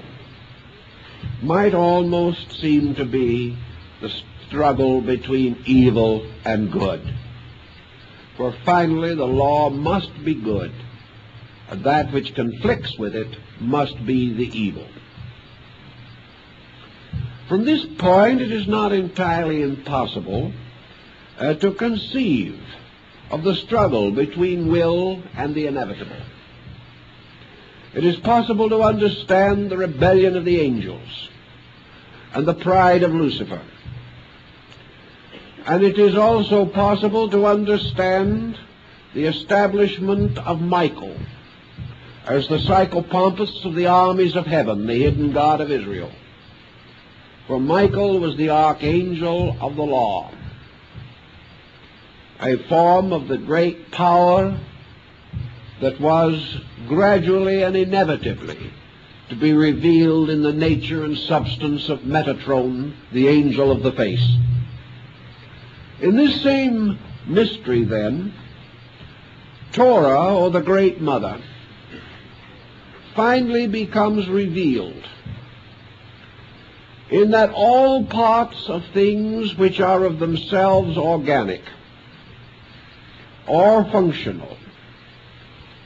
might almost seem to be the struggle between evil and good. For finally the law must be good, and that which conflicts with it must be the evil. From this point, it is not entirely impossible to conceive of the struggle between will and the inevitable. It is possible to understand the rebellion of the angels and the pride of Lucifer. And it is also possible to understand the establishment of Michael as the psychopompus of the armies of heaven, the hidden God of Israel. For Michael was the archangel of the law, a form of the great power that was gradually and inevitably to be revealed in the nature and substance of Metatron, the angel of the face. In this same mystery, then, Torah, or the Great Mother, finally becomes revealed in that all parts of things which are of themselves organic or functional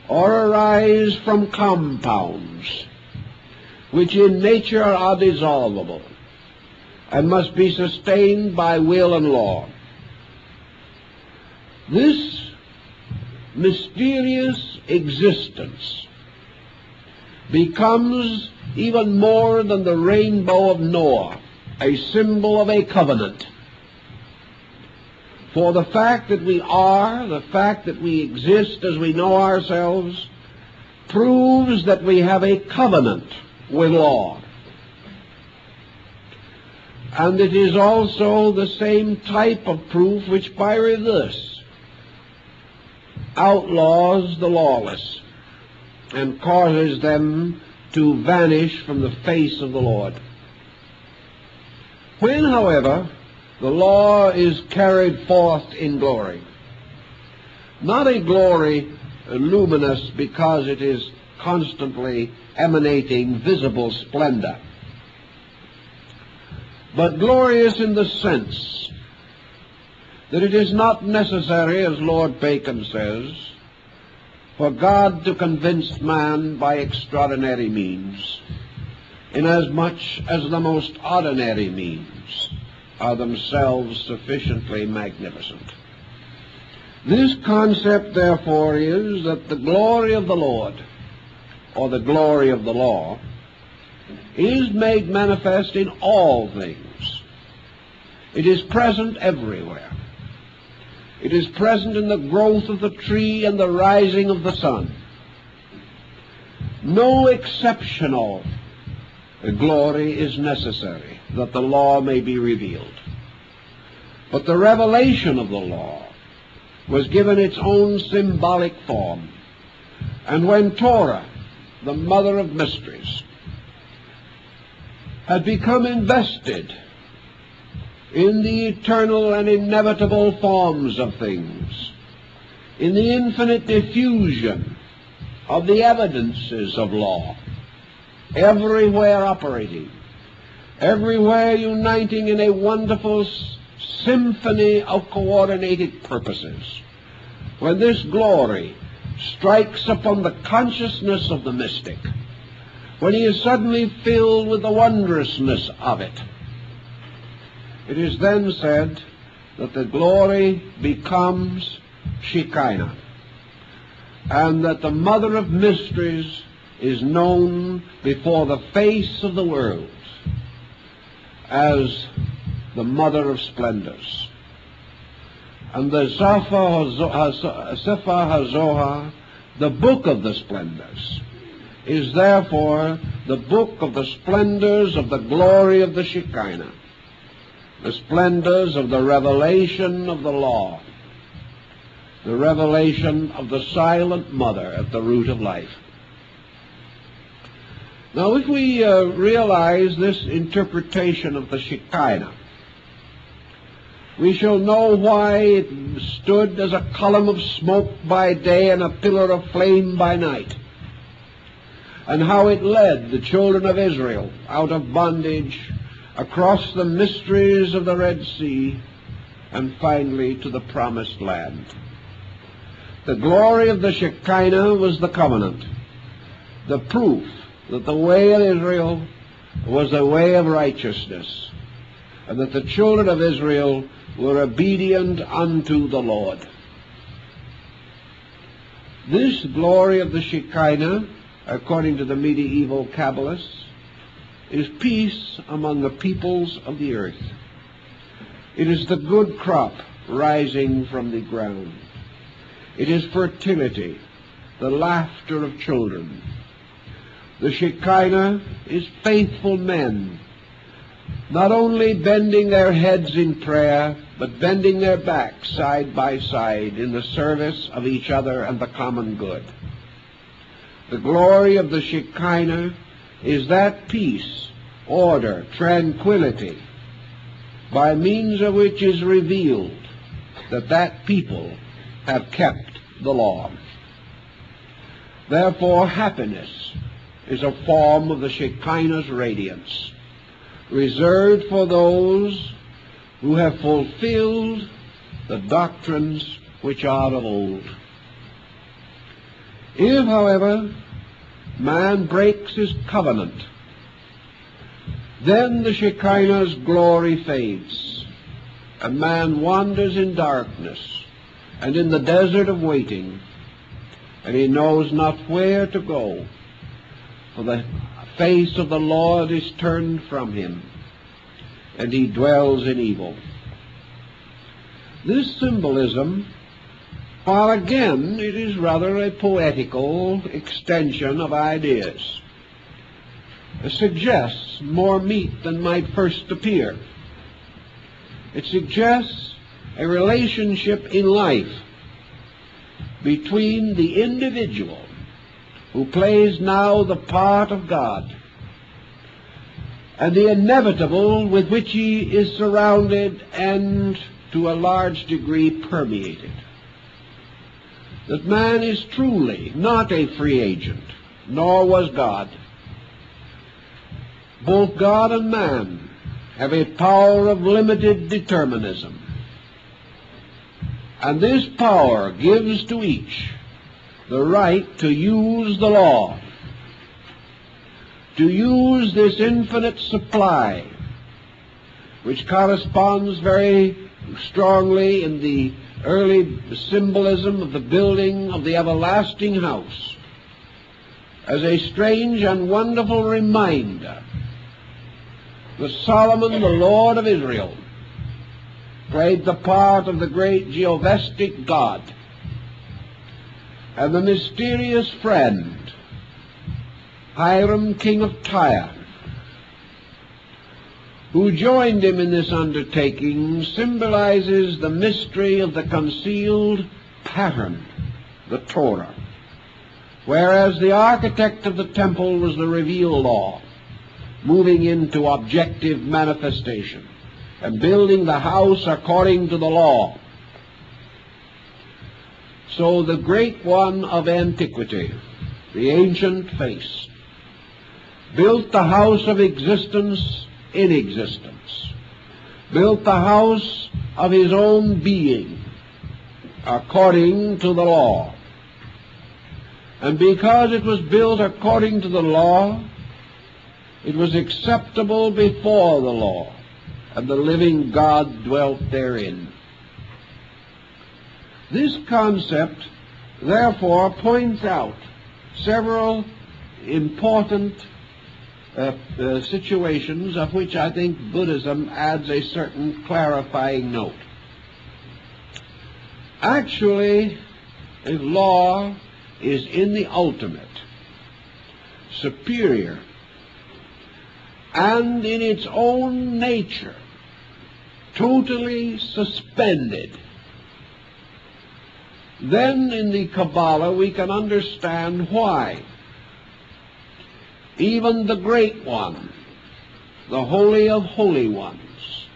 or arise from compounds which in nature are dissolvable and must be sustained by will and law. This mysterious existence becomes even more than the rainbow of Noah, a symbol of a covenant. For the fact that we are, the fact that we exist as we know ourselves, proves that we have a covenant with law. And it is also the same type of proof which, by reverse, outlaws the lawless and causes them to vanish from the face of the Lord. When, however, the law is carried forth in glory, not a glory luminous because it is constantly emanating visible splendor, but glorious in the sense that it is not necessary, as Lord Bacon says, for God to convince man by extraordinary means, inasmuch as the most ordinary means are themselves sufficiently magnificent. This concept, therefore, is that the glory of the Lord, or the glory of the law, is made manifest in all things. It is present everywhere. It is present in the growth of the tree and the rising of the sun. No exceptional glory is necessary that the law may be revealed. But the revelation of the law was given its own symbolic form. And when Torah, the mother of mysteries, had become invested in the eternal and inevitable forms of things, in the infinite diffusion of the evidences of law, everywhere operating, everywhere uniting in a wonderful symphony of coordinated purposes, when this glory strikes upon the consciousness of the mystic, when he is suddenly filled with the wondrousness of it, it is then said that the glory becomes Shekinah. and that the mother of mysteries is known before the face of the world as the mother of splendors. And the Sefer HaZohar, the book of the splendors, is therefore the book of the splendors of the glory of the Shekinah, the splendors of the revelation of the law, the revelation of the silent mother at the root of life. Now, if we realize this interpretation of the Shekinah, we shall know why it stood as a column of smoke by day and a pillar of flame by night, and how it led the children of Israel out of bondage across the mysteries of the Red Sea and finally to the Promised Land. The glory of the Shekinah was the covenant, the proof that the way of Israel was the way of righteousness, and that the children of Israel were obedient unto the Lord. This glory of the Shekinah, according to the medieval Kabbalists, is peace among the peoples of the earth. It is the good crop rising from the ground. It is fertility, the laughter of children. The Shekinah is faithful men, not only bending their heads in prayer, but bending their backs side by side in the service of each other and the common good. The glory of the Shekinah is that peace, order, tranquility, by means of which is revealed that that people have kept the law. Therefore, happiness is a form of the Shekinah's radiance, reserved for those who have fulfilled the doctrines which are of old. If, however, man breaks his covenant, then the Shekinah's glory fades, and man wanders in darkness and in the desert of waiting, and he knows not where to go, for the face of the Lord is turned from him, and he dwells in evil. This symbolism, while again it is rather a poetical extension of ideas, suggests more meat than might first appear. It suggests a relationship in life between the individual who plays now the part of God and the inevitable with which he is surrounded and to a large degree permeated. That man is truly not a free agent, nor was God. Both God and man have a power of limited determinism, and this power gives to each the right to use the law, to use this infinite supply, which corresponds very strongly in the early symbolism of the building of the everlasting house, as a strange and wonderful reminder that Solomon, the Lord of Israel, played the part of the great Jehovestic God, and the mysterious friend, Hiram, king of Tyre, who joined him in this undertaking, symbolizes the mystery of the concealed pattern, the Torah, whereas the architect of the temple was the revealed law, moving into objective manifestation and building the house according to the law. So the great one of antiquity, the ancient face, built the house of existence in existence, built the house of his own being according to the law. And because it was built according to the law, it was acceptable before the law, and the living God dwelt therein. This concept therefore points out several important situations of which I think Buddhism adds a certain clarifying note. Actually, law is in the ultimate superior and in its own nature totally suspended. Then in the Kabbalah we can understand why even the Great One, the Holy of Holy Ones,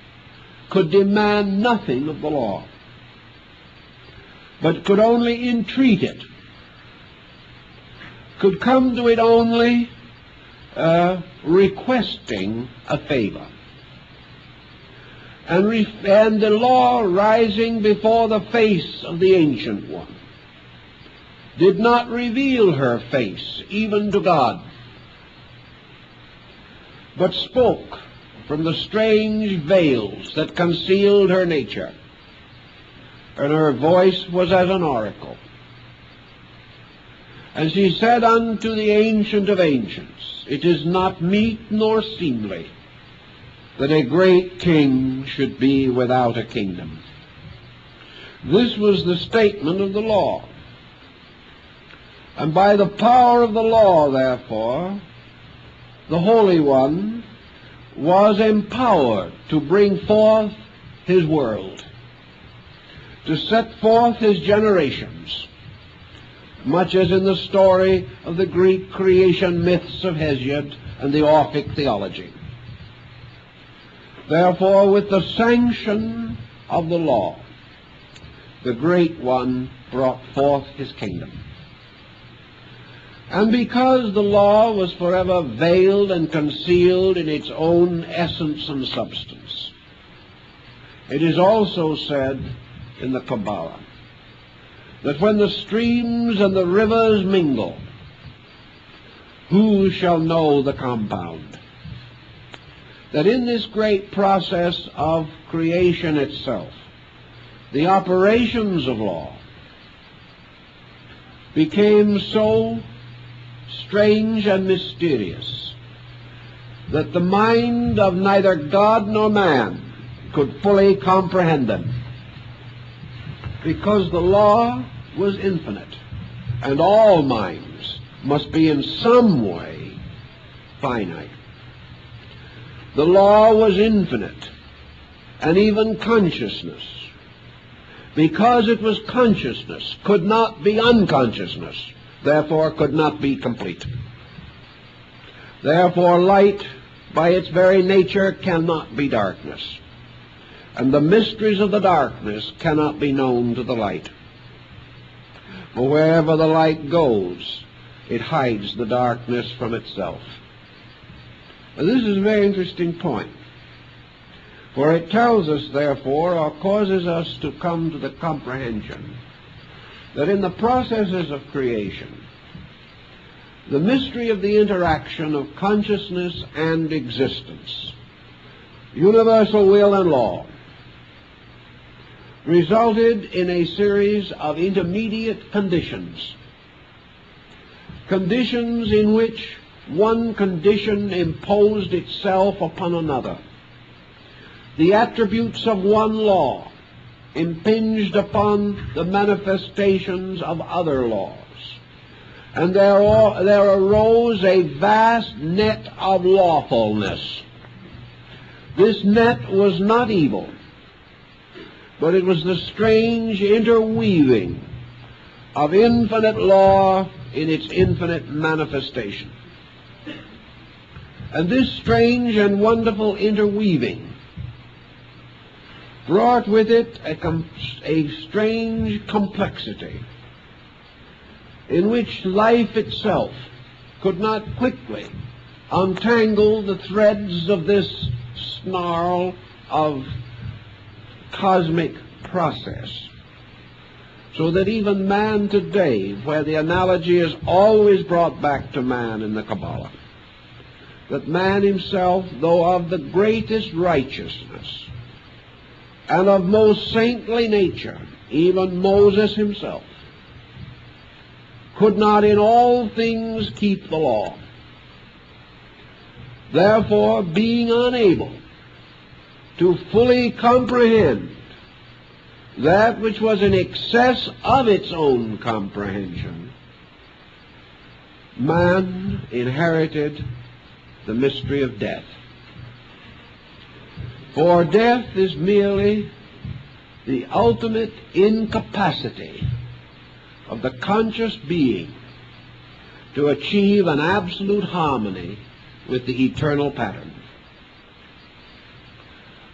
could demand nothing of the law, but could only entreat it, could come to it only requesting a favor. And the law, rising before the face of the Ancient One, did not reveal her face even to God, but spoke from the strange veils that concealed her nature, and her voice was as an oracle. And she said unto the Ancient of Ancients, "It is not meet nor seemly that a great king should be without a kingdom." This was the statement of the law. And by the power of the law, therefore, the Holy One was empowered to bring forth his world, to set forth his generations, much as in the story of the Greek creation myths of Hesiod and the Orphic theology. Therefore, with the sanction of the law, the Great One brought forth his kingdom. And because the law was forever veiled and concealed in its own essence and substance, it is also said in the Kabbalah that when the streams and the rivers mingle, who shall know the compound? That in this great process of creation itself, the operations of law became so strange and mysterious that the mind of neither God nor man could fully comprehend them, because the law was infinite, and all minds must be in some way finite. The law was infinite, and even consciousness, because it was consciousness, could not be unconsciousness, therefore could not be complete. Therefore light, by its very nature, cannot be darkness, and the mysteries of the darkness cannot be known to the light. For wherever the light goes, it hides the darkness from itself. And this is a very interesting point, for it tells us, therefore, or causes us to come to the comprehension that in the processes of creation, the mystery of the interaction of consciousness and existence, universal will and law, resulted in a series of intermediate conditions, conditions in which one condition imposed itself upon another. The attributes of one law impinged upon the manifestations of other laws, and there arose a vast net of lawfulness. This net was not evil, but it was the strange interweaving of infinite law in its infinite manifestation. And this strange and wonderful interweaving brought with it a strange complexity in which life itself could not quickly untangle the threads of this snarl of cosmic process, so that even man today, where the analogy is always brought back to man in the Kabbalah, that man himself, though of the greatest righteousness and of most saintly nature, even Moses himself, could not in all things keep the law. Therefore, being unable to fully comprehend that which was in excess of its own comprehension, man inherited the mystery of death. For death is merely the ultimate incapacity of the conscious being to achieve an absolute harmony with the eternal pattern.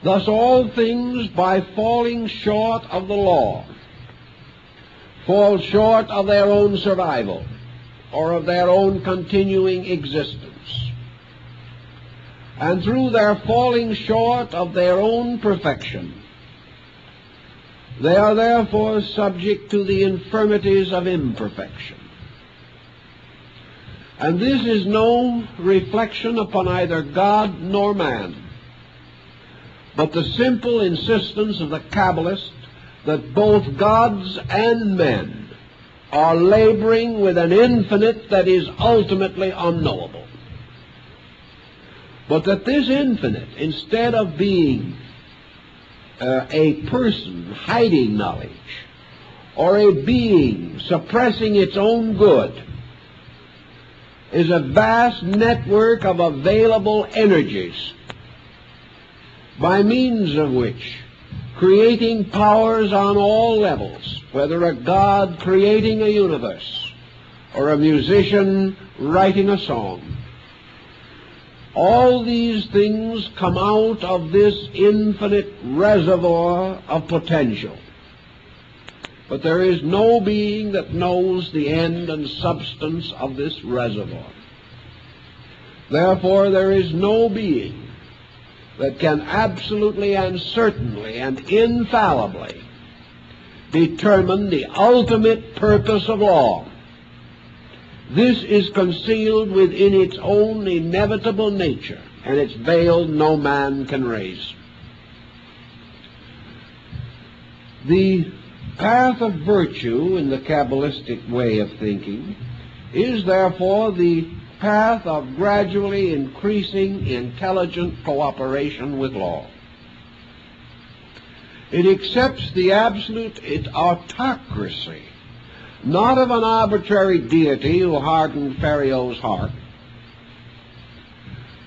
Thus all things, by falling short of the law, fall short of their own survival or of their own continuing existence. And through their falling short of their own perfection, they are therefore subject to the infirmities of imperfection. And this is no reflection upon either God nor man, but the simple insistence of the Kabbalist that both gods and men are laboring with an infinite that is ultimately unknowable. But that this infinite, instead of being a person hiding knowledge, or a being suppressing its own good, is a vast network of available energies by means of which creating powers on all levels, whether a God creating a universe or a musician writing a song, all these things come out of this infinite reservoir of potential. But there is no being that knows the end and substance of this reservoir. Therefore, there is no being that can absolutely and certainly and infallibly determine the ultimate purpose of law. This is concealed within its own inevitable nature, and its veil no man can raise. The path of virtue in the Kabbalistic way of thinking is therefore the path of gradually increasing intelligent cooperation with law. It accepts the absolute autocracy, not of an arbitrary deity who hardened Pharaoh's heart,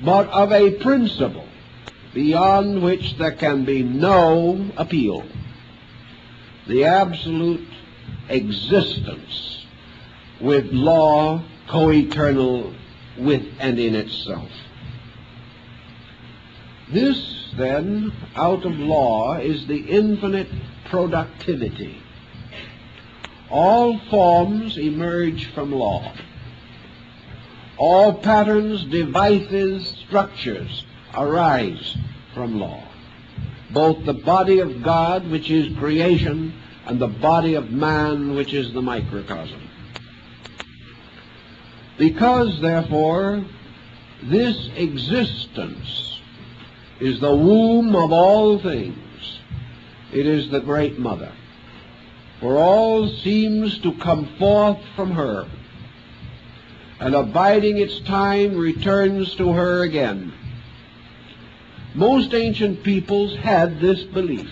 but of a principle beyond which there can be no appeal, the absolute existence with law co-eternal with and in itself. This, then, out of law is the infinite productivity. All forms emerge from law. All patterns, devices, structures arise from law. Both the body of God, which is creation, and the body of man, which is the microcosm. Because, therefore, this existence is the womb of all things, it is the great mother. For all seems to come forth from her, and abiding its time returns to her again. Most ancient peoples had this belief,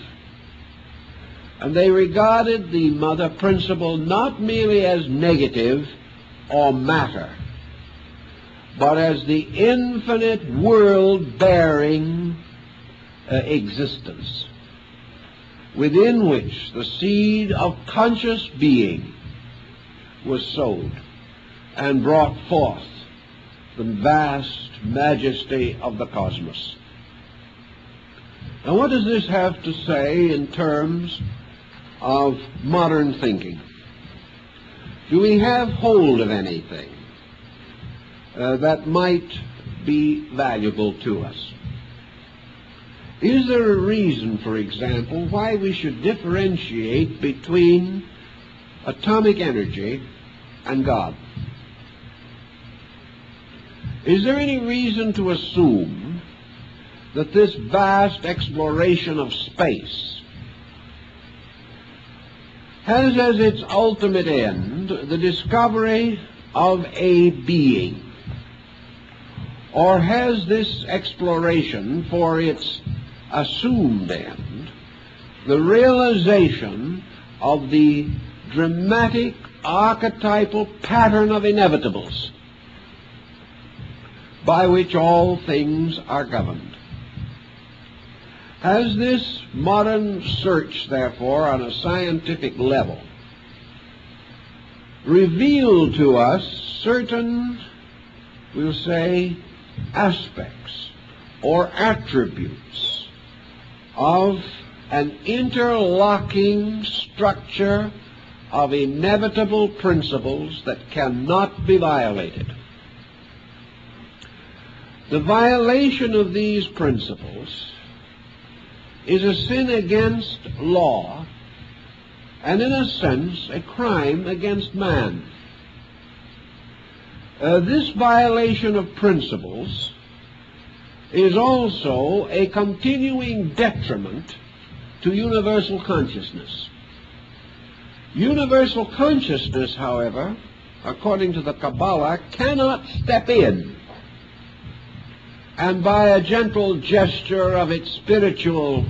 and they regarded the mother principle not merely as negative or matter, but as the infinite world-bearing existence, within which the seed of conscious being was sowed and brought forth the vast majesty of the cosmos. Now, what does this have to say in terms of modern thinking? Do we have hold of anything that might be valuable to us? Is there a reason, for example, why we should differentiate between atomic energy and God? Is there any reason to assume that this vast exploration of space has as its ultimate end the discovery of a being, or has this exploration for its assumed end the realization of the dramatic archetypal pattern of inevitables by which all things are governed? Has this modern search, therefore, on a scientific level revealed to us certain, we'll say, aspects or attributes of an interlocking structure of inevitable principles that cannot be violated? The violation of these principles is a sin against law and, in a sense, a crime against man. This violation of principles is also a continuing detriment to universal consciousness. Universal consciousness, however, according to the Kabbalah, cannot step in and by a gentle gesture of its spiritual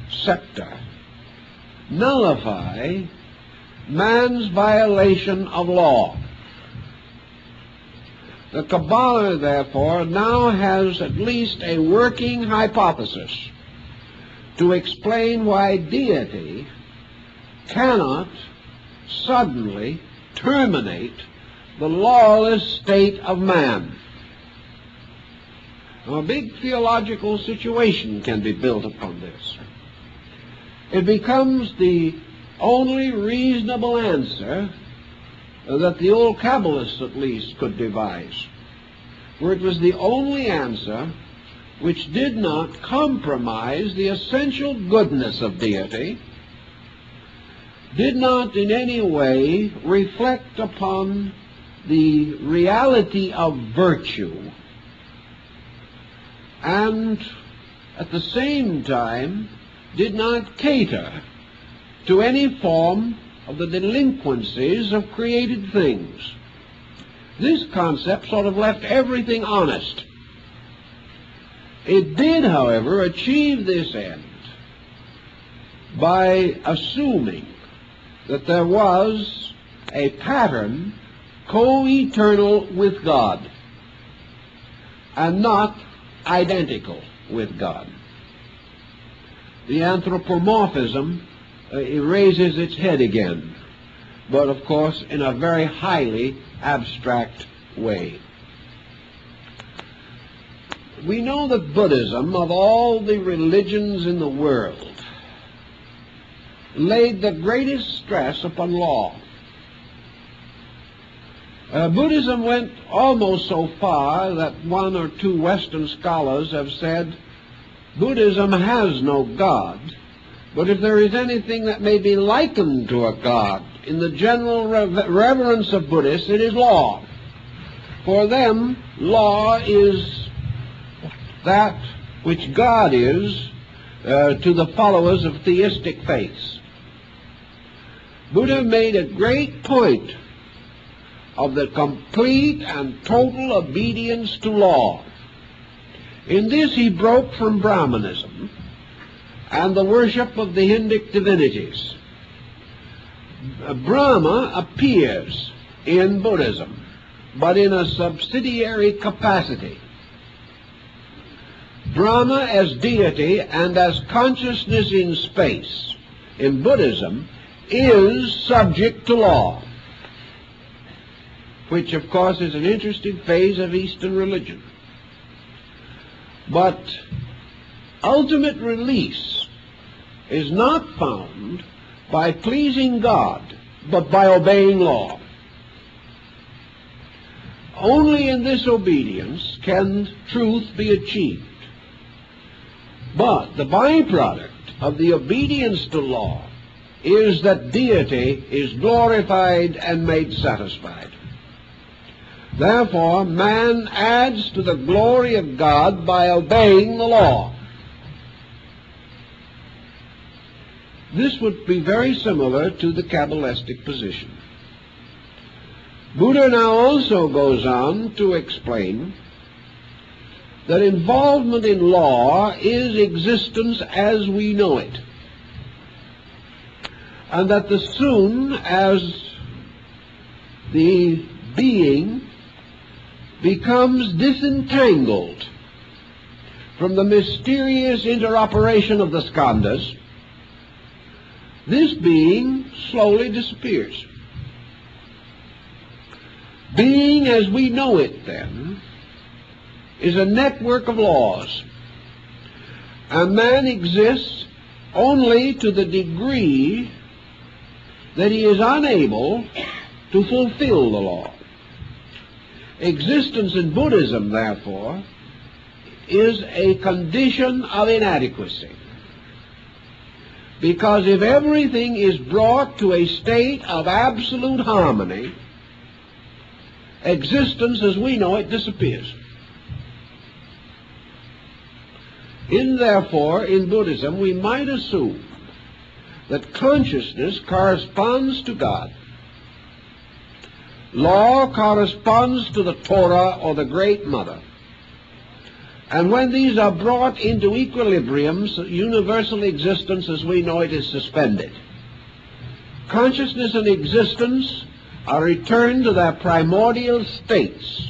scepter nullify man's violation of law. The Kabbalah, therefore, now has at least a working hypothesis to explain why deity cannot suddenly terminate the lawless state of man. Now, a big theological situation can be built upon this. It becomes the only reasonable answer that the old Kabbalists, at least, could devise, for it was the only answer which did not compromise the essential goodness of deity, did not in any way reflect upon the reality of virtue, and at the same time did not cater to any form of the delinquencies of created things. This concept sort of left everything honest. It did, however, achieve this end by assuming that there was a pattern co-eternal with God and not identical with God. The anthropomorphism raises its head again, but of course in a very highly abstract way. We know that Buddhism, of all the religions in the world, laid the greatest stress upon law. Buddhism went almost so far that one or two Western scholars have said Buddhism has no God, but if there is anything that may be likened to a God in the general reverence of Buddhists, it is law. For them, law is that which God is to the followers of theistic faiths. Buddha made a great point of the complete and total obedience to law. In this he broke from Brahmanism and the worship of the Hindic divinities. Brahma appears in Buddhism, but in a subsidiary capacity. Brahma as deity and as consciousness in space in Buddhism is subject to law, which of course is an interesting phase of Eastern religion. But ultimate release is not found by pleasing God, but by obeying law. Only in this obedience can truth be achieved. But the byproduct of the obedience to law is that deity is glorified and made satisfied. Therefore, man adds to the glory of God by obeying the law. This would be very similar to the Kabbalistic position. Buddha now also goes on to explain that involvement in law is existence as we know it, and that as soon as the being becomes disentangled from the mysterious interoperation of the skandhas, this being slowly disappears. Being as we know it, then, is a network of laws, and man exists only to the degree that he is unable to fulfill the law. Existence in Buddhism, therefore, is a condition of inadequacy. Because if everything is brought to a state of absolute harmony, existence as we know it disappears. Therefore, in Buddhism, we might assume that consciousness corresponds to God. Law corresponds to the Torah or the Great Mother. And when these are brought into equilibrium, universal existence as we know it is suspended. Consciousness and existence are returned to their primordial states,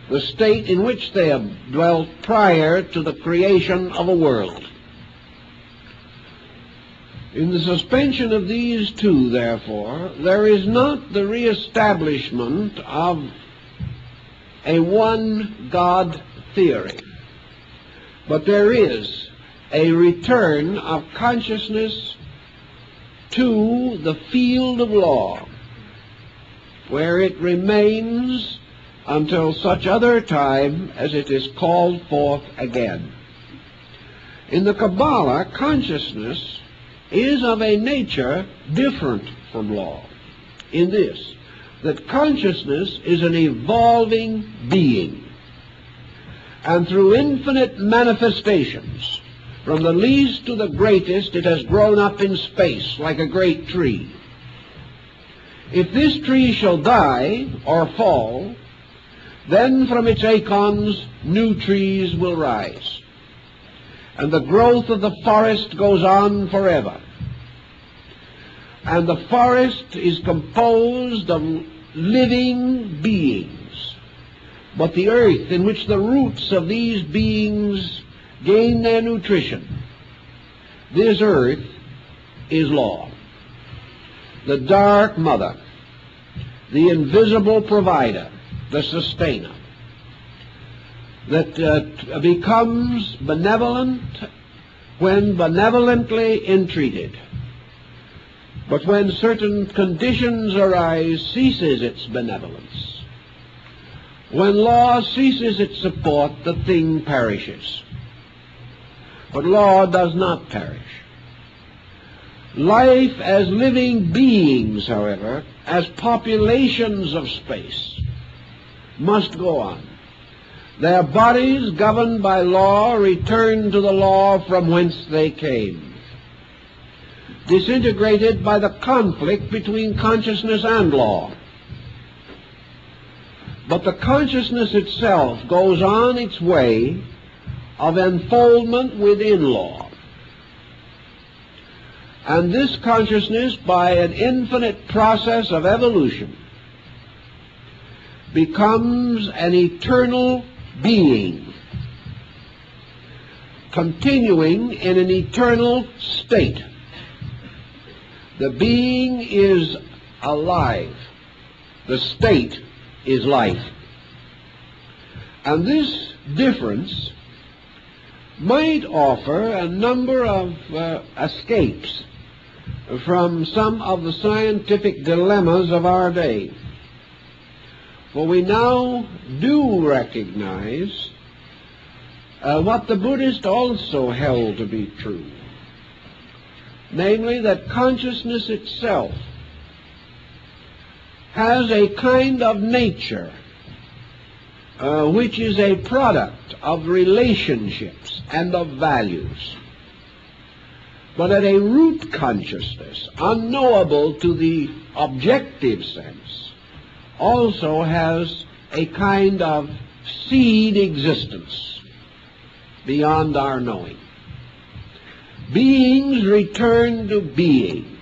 the state in which they have dwelt prior to the creation of a world. In the suspension of these two, therefore, there is not the reestablishment of a one God theory, but there is a return of consciousness to the field of law, where it remains until such other time as it is called forth again. In the Kabbalah, consciousness is of a nature different from law, in this, that consciousness is an evolving being, and through infinite manifestations, from the least to the greatest, it has grown up in space like a great tree. If this tree shall die or fall, then from its acorns new trees will rise, and the growth of the forest goes on forever. And the forest is composed of living beings. But the earth in which the roots of these beings gain their nutrition, this earth is law. The dark mother, the invisible provider, the sustainer, that becomes benevolent when benevolently entreated, but when certain conditions arise, ceases its benevolence. When law ceases its support, the thing perishes. But law does not perish. Life as living beings, however, as populations of space, must go on. Their bodies, governed by law, return to the law from whence they came, disintegrated by the conflict between consciousness and law. But the consciousness itself goes on its way of enfoldment within law. And this consciousness, by an infinite process of evolution, becomes an eternal being, continuing in an eternal state. The being is alive. The state is life. And this difference might offer a number of escapes from some of the scientific dilemmas of our day. For we now do recognize what the Buddhist also held to be true, namely that consciousness itself has a kind of nature which is a product of relationships and of values. but at a root consciousness, unknowable to the objective sense, also has a kind of seed existence beyond our knowing. Beings return to being.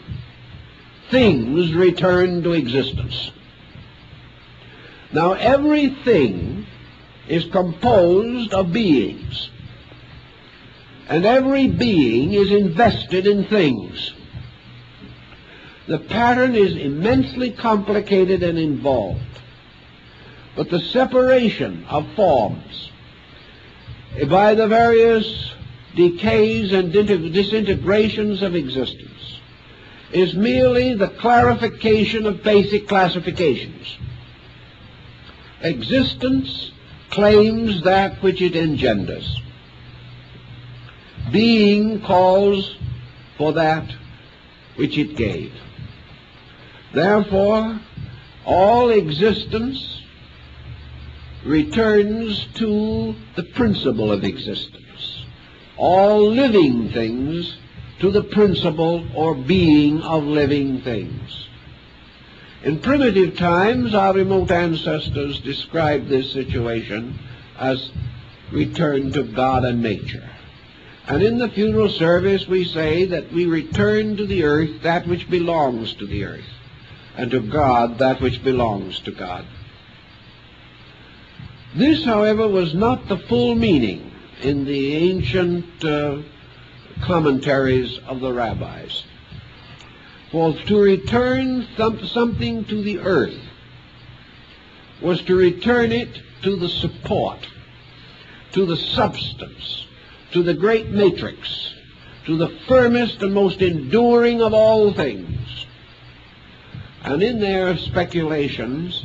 Things return to existence. Now, everything is composed of beings, and every being is invested in things. The pattern is immensely complicated and involved, but the separation of forms by the various decays and disintegrations of existence is merely the clarification of basic classifications. Existence claims that which it engenders. Being calls for that which it gave. Therefore, all existence returns to the principle of existence. All living things to the principle or being of living things. In primitive times, our remote ancestors described this situation as return to God and nature. And in the funeral service we say that we return to the earth that which belongs to the earth, and to God that which belongs to God. This, however, was not the full meaning in the ancient commentaries of the rabbis. For to return something to the earth was to return it to the support, to the substance, to the great matrix, to the firmest and most enduring of all things. And in their speculations,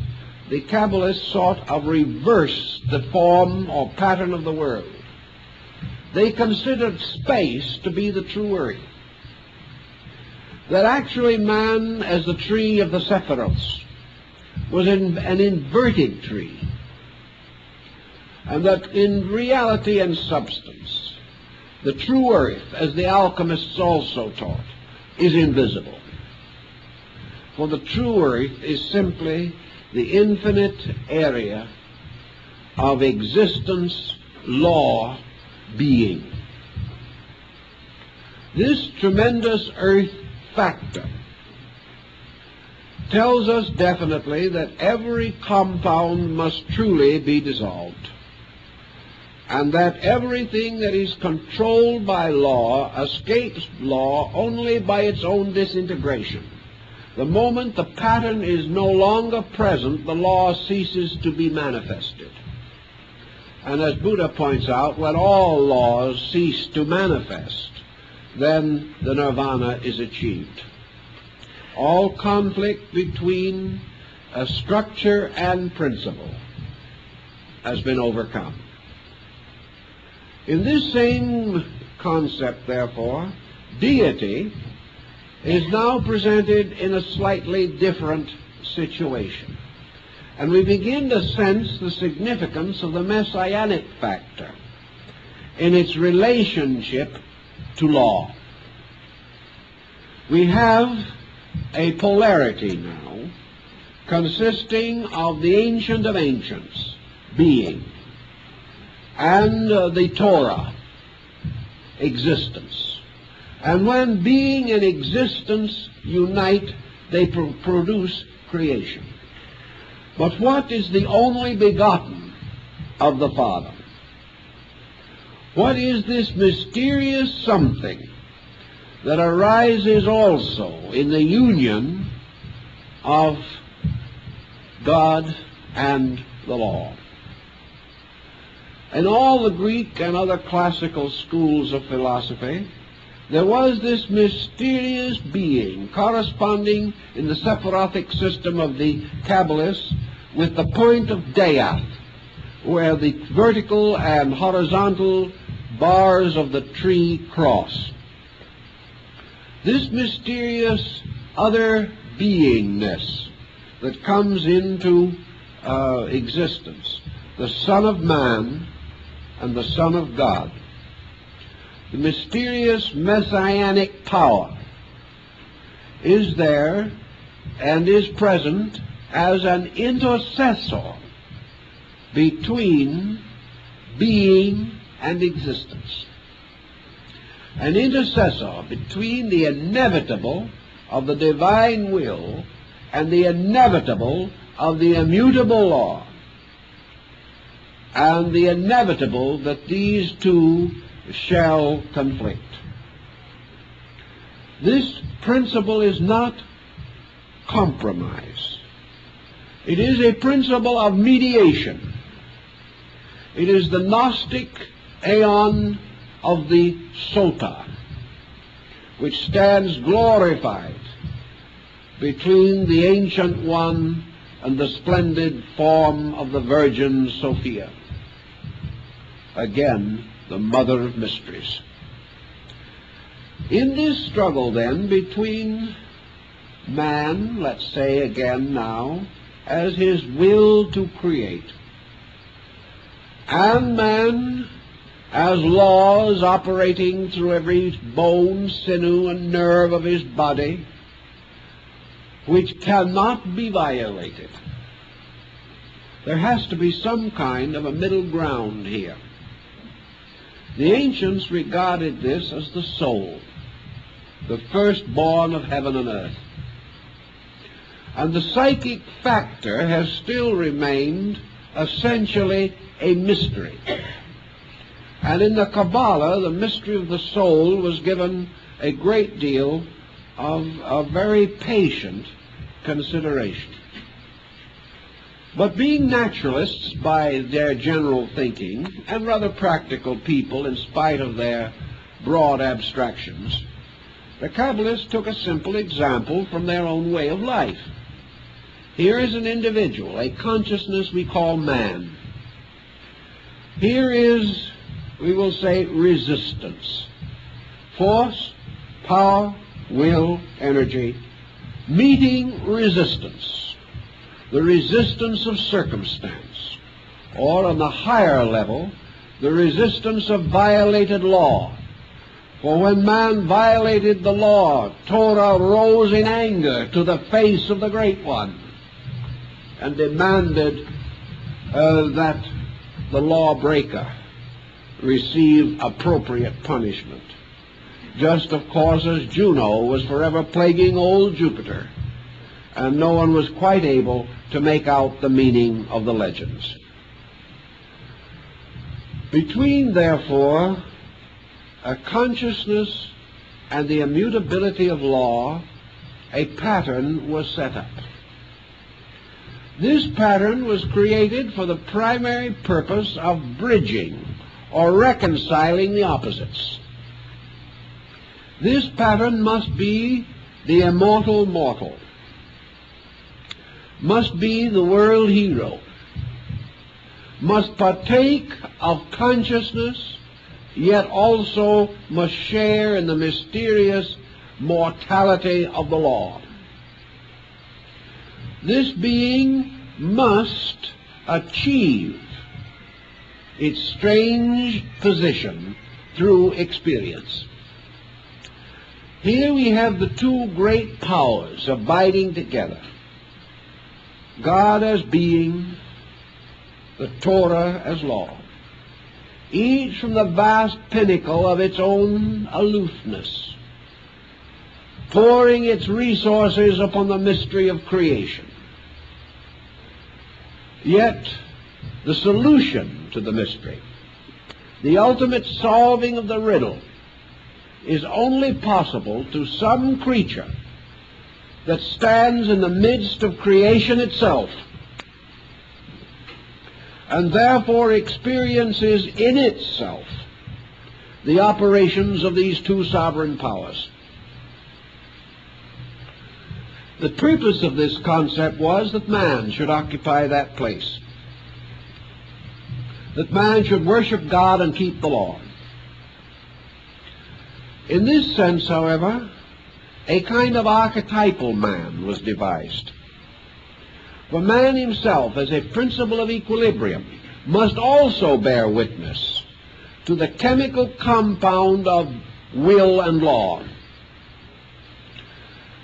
the Kabbalists sought to reverse the form or pattern of the world. They considered space to be the true earth. That actually man, as the tree of the Sephiroths, was an inverted tree. And that in reality and substance, the true earth, as the alchemists also taught, is invisible. For the true earth is simply the infinite area of existence, law, being. This tremendous earth factor tells us definitely that every compound must truly be dissolved, and that everything that is controlled by law escapes law only by its own disintegration. The moment the pattern is no longer present, the law ceases to be manifested. And as Buddha points out, when all laws cease to manifest, then the nirvana is achieved. All conflict between a structure and principle has been overcome. In this same concept, therefore, deity is now presented in a slightly different situation. And we begin to sense the significance of the messianic factor in its relationship to law. We have a polarity now consisting of the Ancient of Ancients, being, and the Torah, existence. And when being and existence unite, they produce creation. But what is the only begotten of the Father? What is this mysterious something that arises also in the union of God and the law? In all the Greek and other classical schools of philosophy, there was this mysterious being corresponding in the Sephirothic system of the Kabbalists with the point of Death, where the vertical and horizontal bars of the tree cross. This mysterious other beingness that comes into existence, the Son of Man and the Son of God, the mysterious messianic power is there and is present as an intercessor between being and existence. An intercessor between the inevitable of the divine will and the inevitable of the immutable law, and the inevitable that these two shall conflict. This principle is not compromise. It is a principle of mediation. It is the Gnostic aeon of the Sota, which stands glorified between the Ancient One and the splendid form of the Virgin Sophia. Again, the Mother of Mysteries. In this struggle, then, between man, let's say again now, as his will to create, and man as laws operating through every bone, sinew, and nerve of his body, which cannot be violated. There has to be some kind of a middle ground here. The ancients regarded this as the soul, the firstborn of heaven and earth. And the psychic factor has still remained essentially a mystery. And in the Kabbalah, the mystery of the soul was given a great deal of a very patient consideration. But being naturalists by their general thinking, and rather practical people in spite of their broad abstractions, the Kabbalists took a simple example from their own way of life. Here is an individual, a consciousness we call man. Here is, we will say, resistance. Force, power, will, energy, meeting resistance. The resistance of circumstance, or on the higher level, the resistance of violated law. For when man violated the law, Torah rose in anger to the face of the Great One and demanded that the lawbreaker receive appropriate punishment, just of course as Juno was forever plaguing old Jupiter, and no one was quite able to make out the meaning of the legends. Between, therefore, a consciousness and the immutability of law, a pattern was set up. This pattern was created for the primary purpose of bridging or reconciling the opposites. This pattern must be the immortal mortal, must be the world hero, must partake of consciousness, yet also must share in the mysterious mortality of the law. This being must achieve its strange position through experience. Here we have the two great powers abiding together. God as being, the Torah as law, each from the vast pinnacle of its own aloofness, pouring its resources upon the mystery of creation. Yet the solution to the mystery, the ultimate solving of the riddle, is only possible to some creature that stands in the midst of creation itself, and therefore experiences in itself the operations of these two sovereign powers. The purpose of this concept was that man should occupy that place, that man should worship God and keep the law. In this sense, however, a kind of archetypal man was devised. For man himself, as a principle of equilibrium, must also bear witness to the chemical compound of will and law.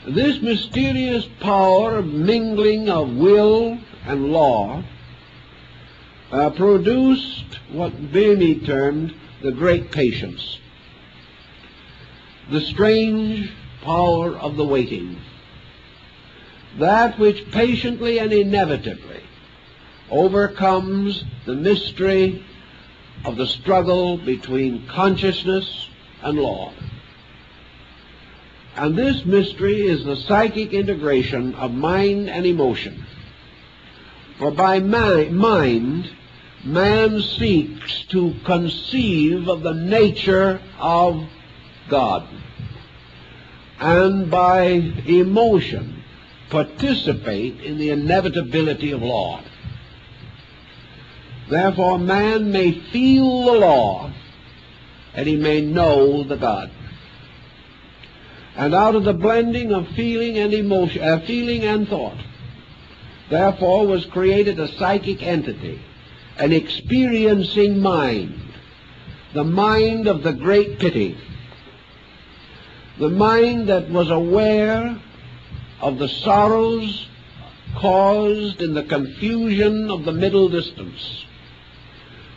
This mysterious power of mingling of will and law produced what Bernini termed the great patience, the strange power of the waiting, that which patiently and inevitably overcomes the mystery of the struggle between consciousness and law. And this mystery is the psychic integration of mind and emotion. For by mind, man seeks to conceive of the nature of God, and by emotion participate in the inevitability of law. Therefore, man may feel the law, and he may know the God. And out of the blending of feeling and emotion, feeling and thought, therefore was created a psychic entity, an experiencing mind, the mind of the great pity, the mind that was aware of the sorrows caused in the confusion of the middle distance,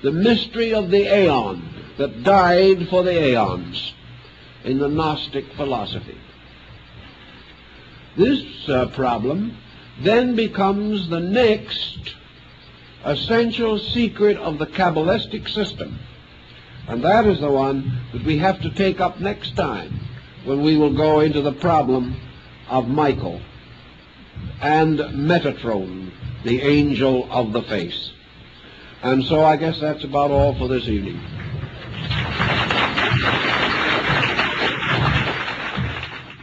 the mystery of the aeon that died for the aeons in the Gnostic philosophy. This problem then becomes the next essential secret of the Kabbalistic system, and that is the one that we have to take up next time, when we will go into the problem of Michael and Metatron, the angel of the face. And so I guess that's about all for this evening.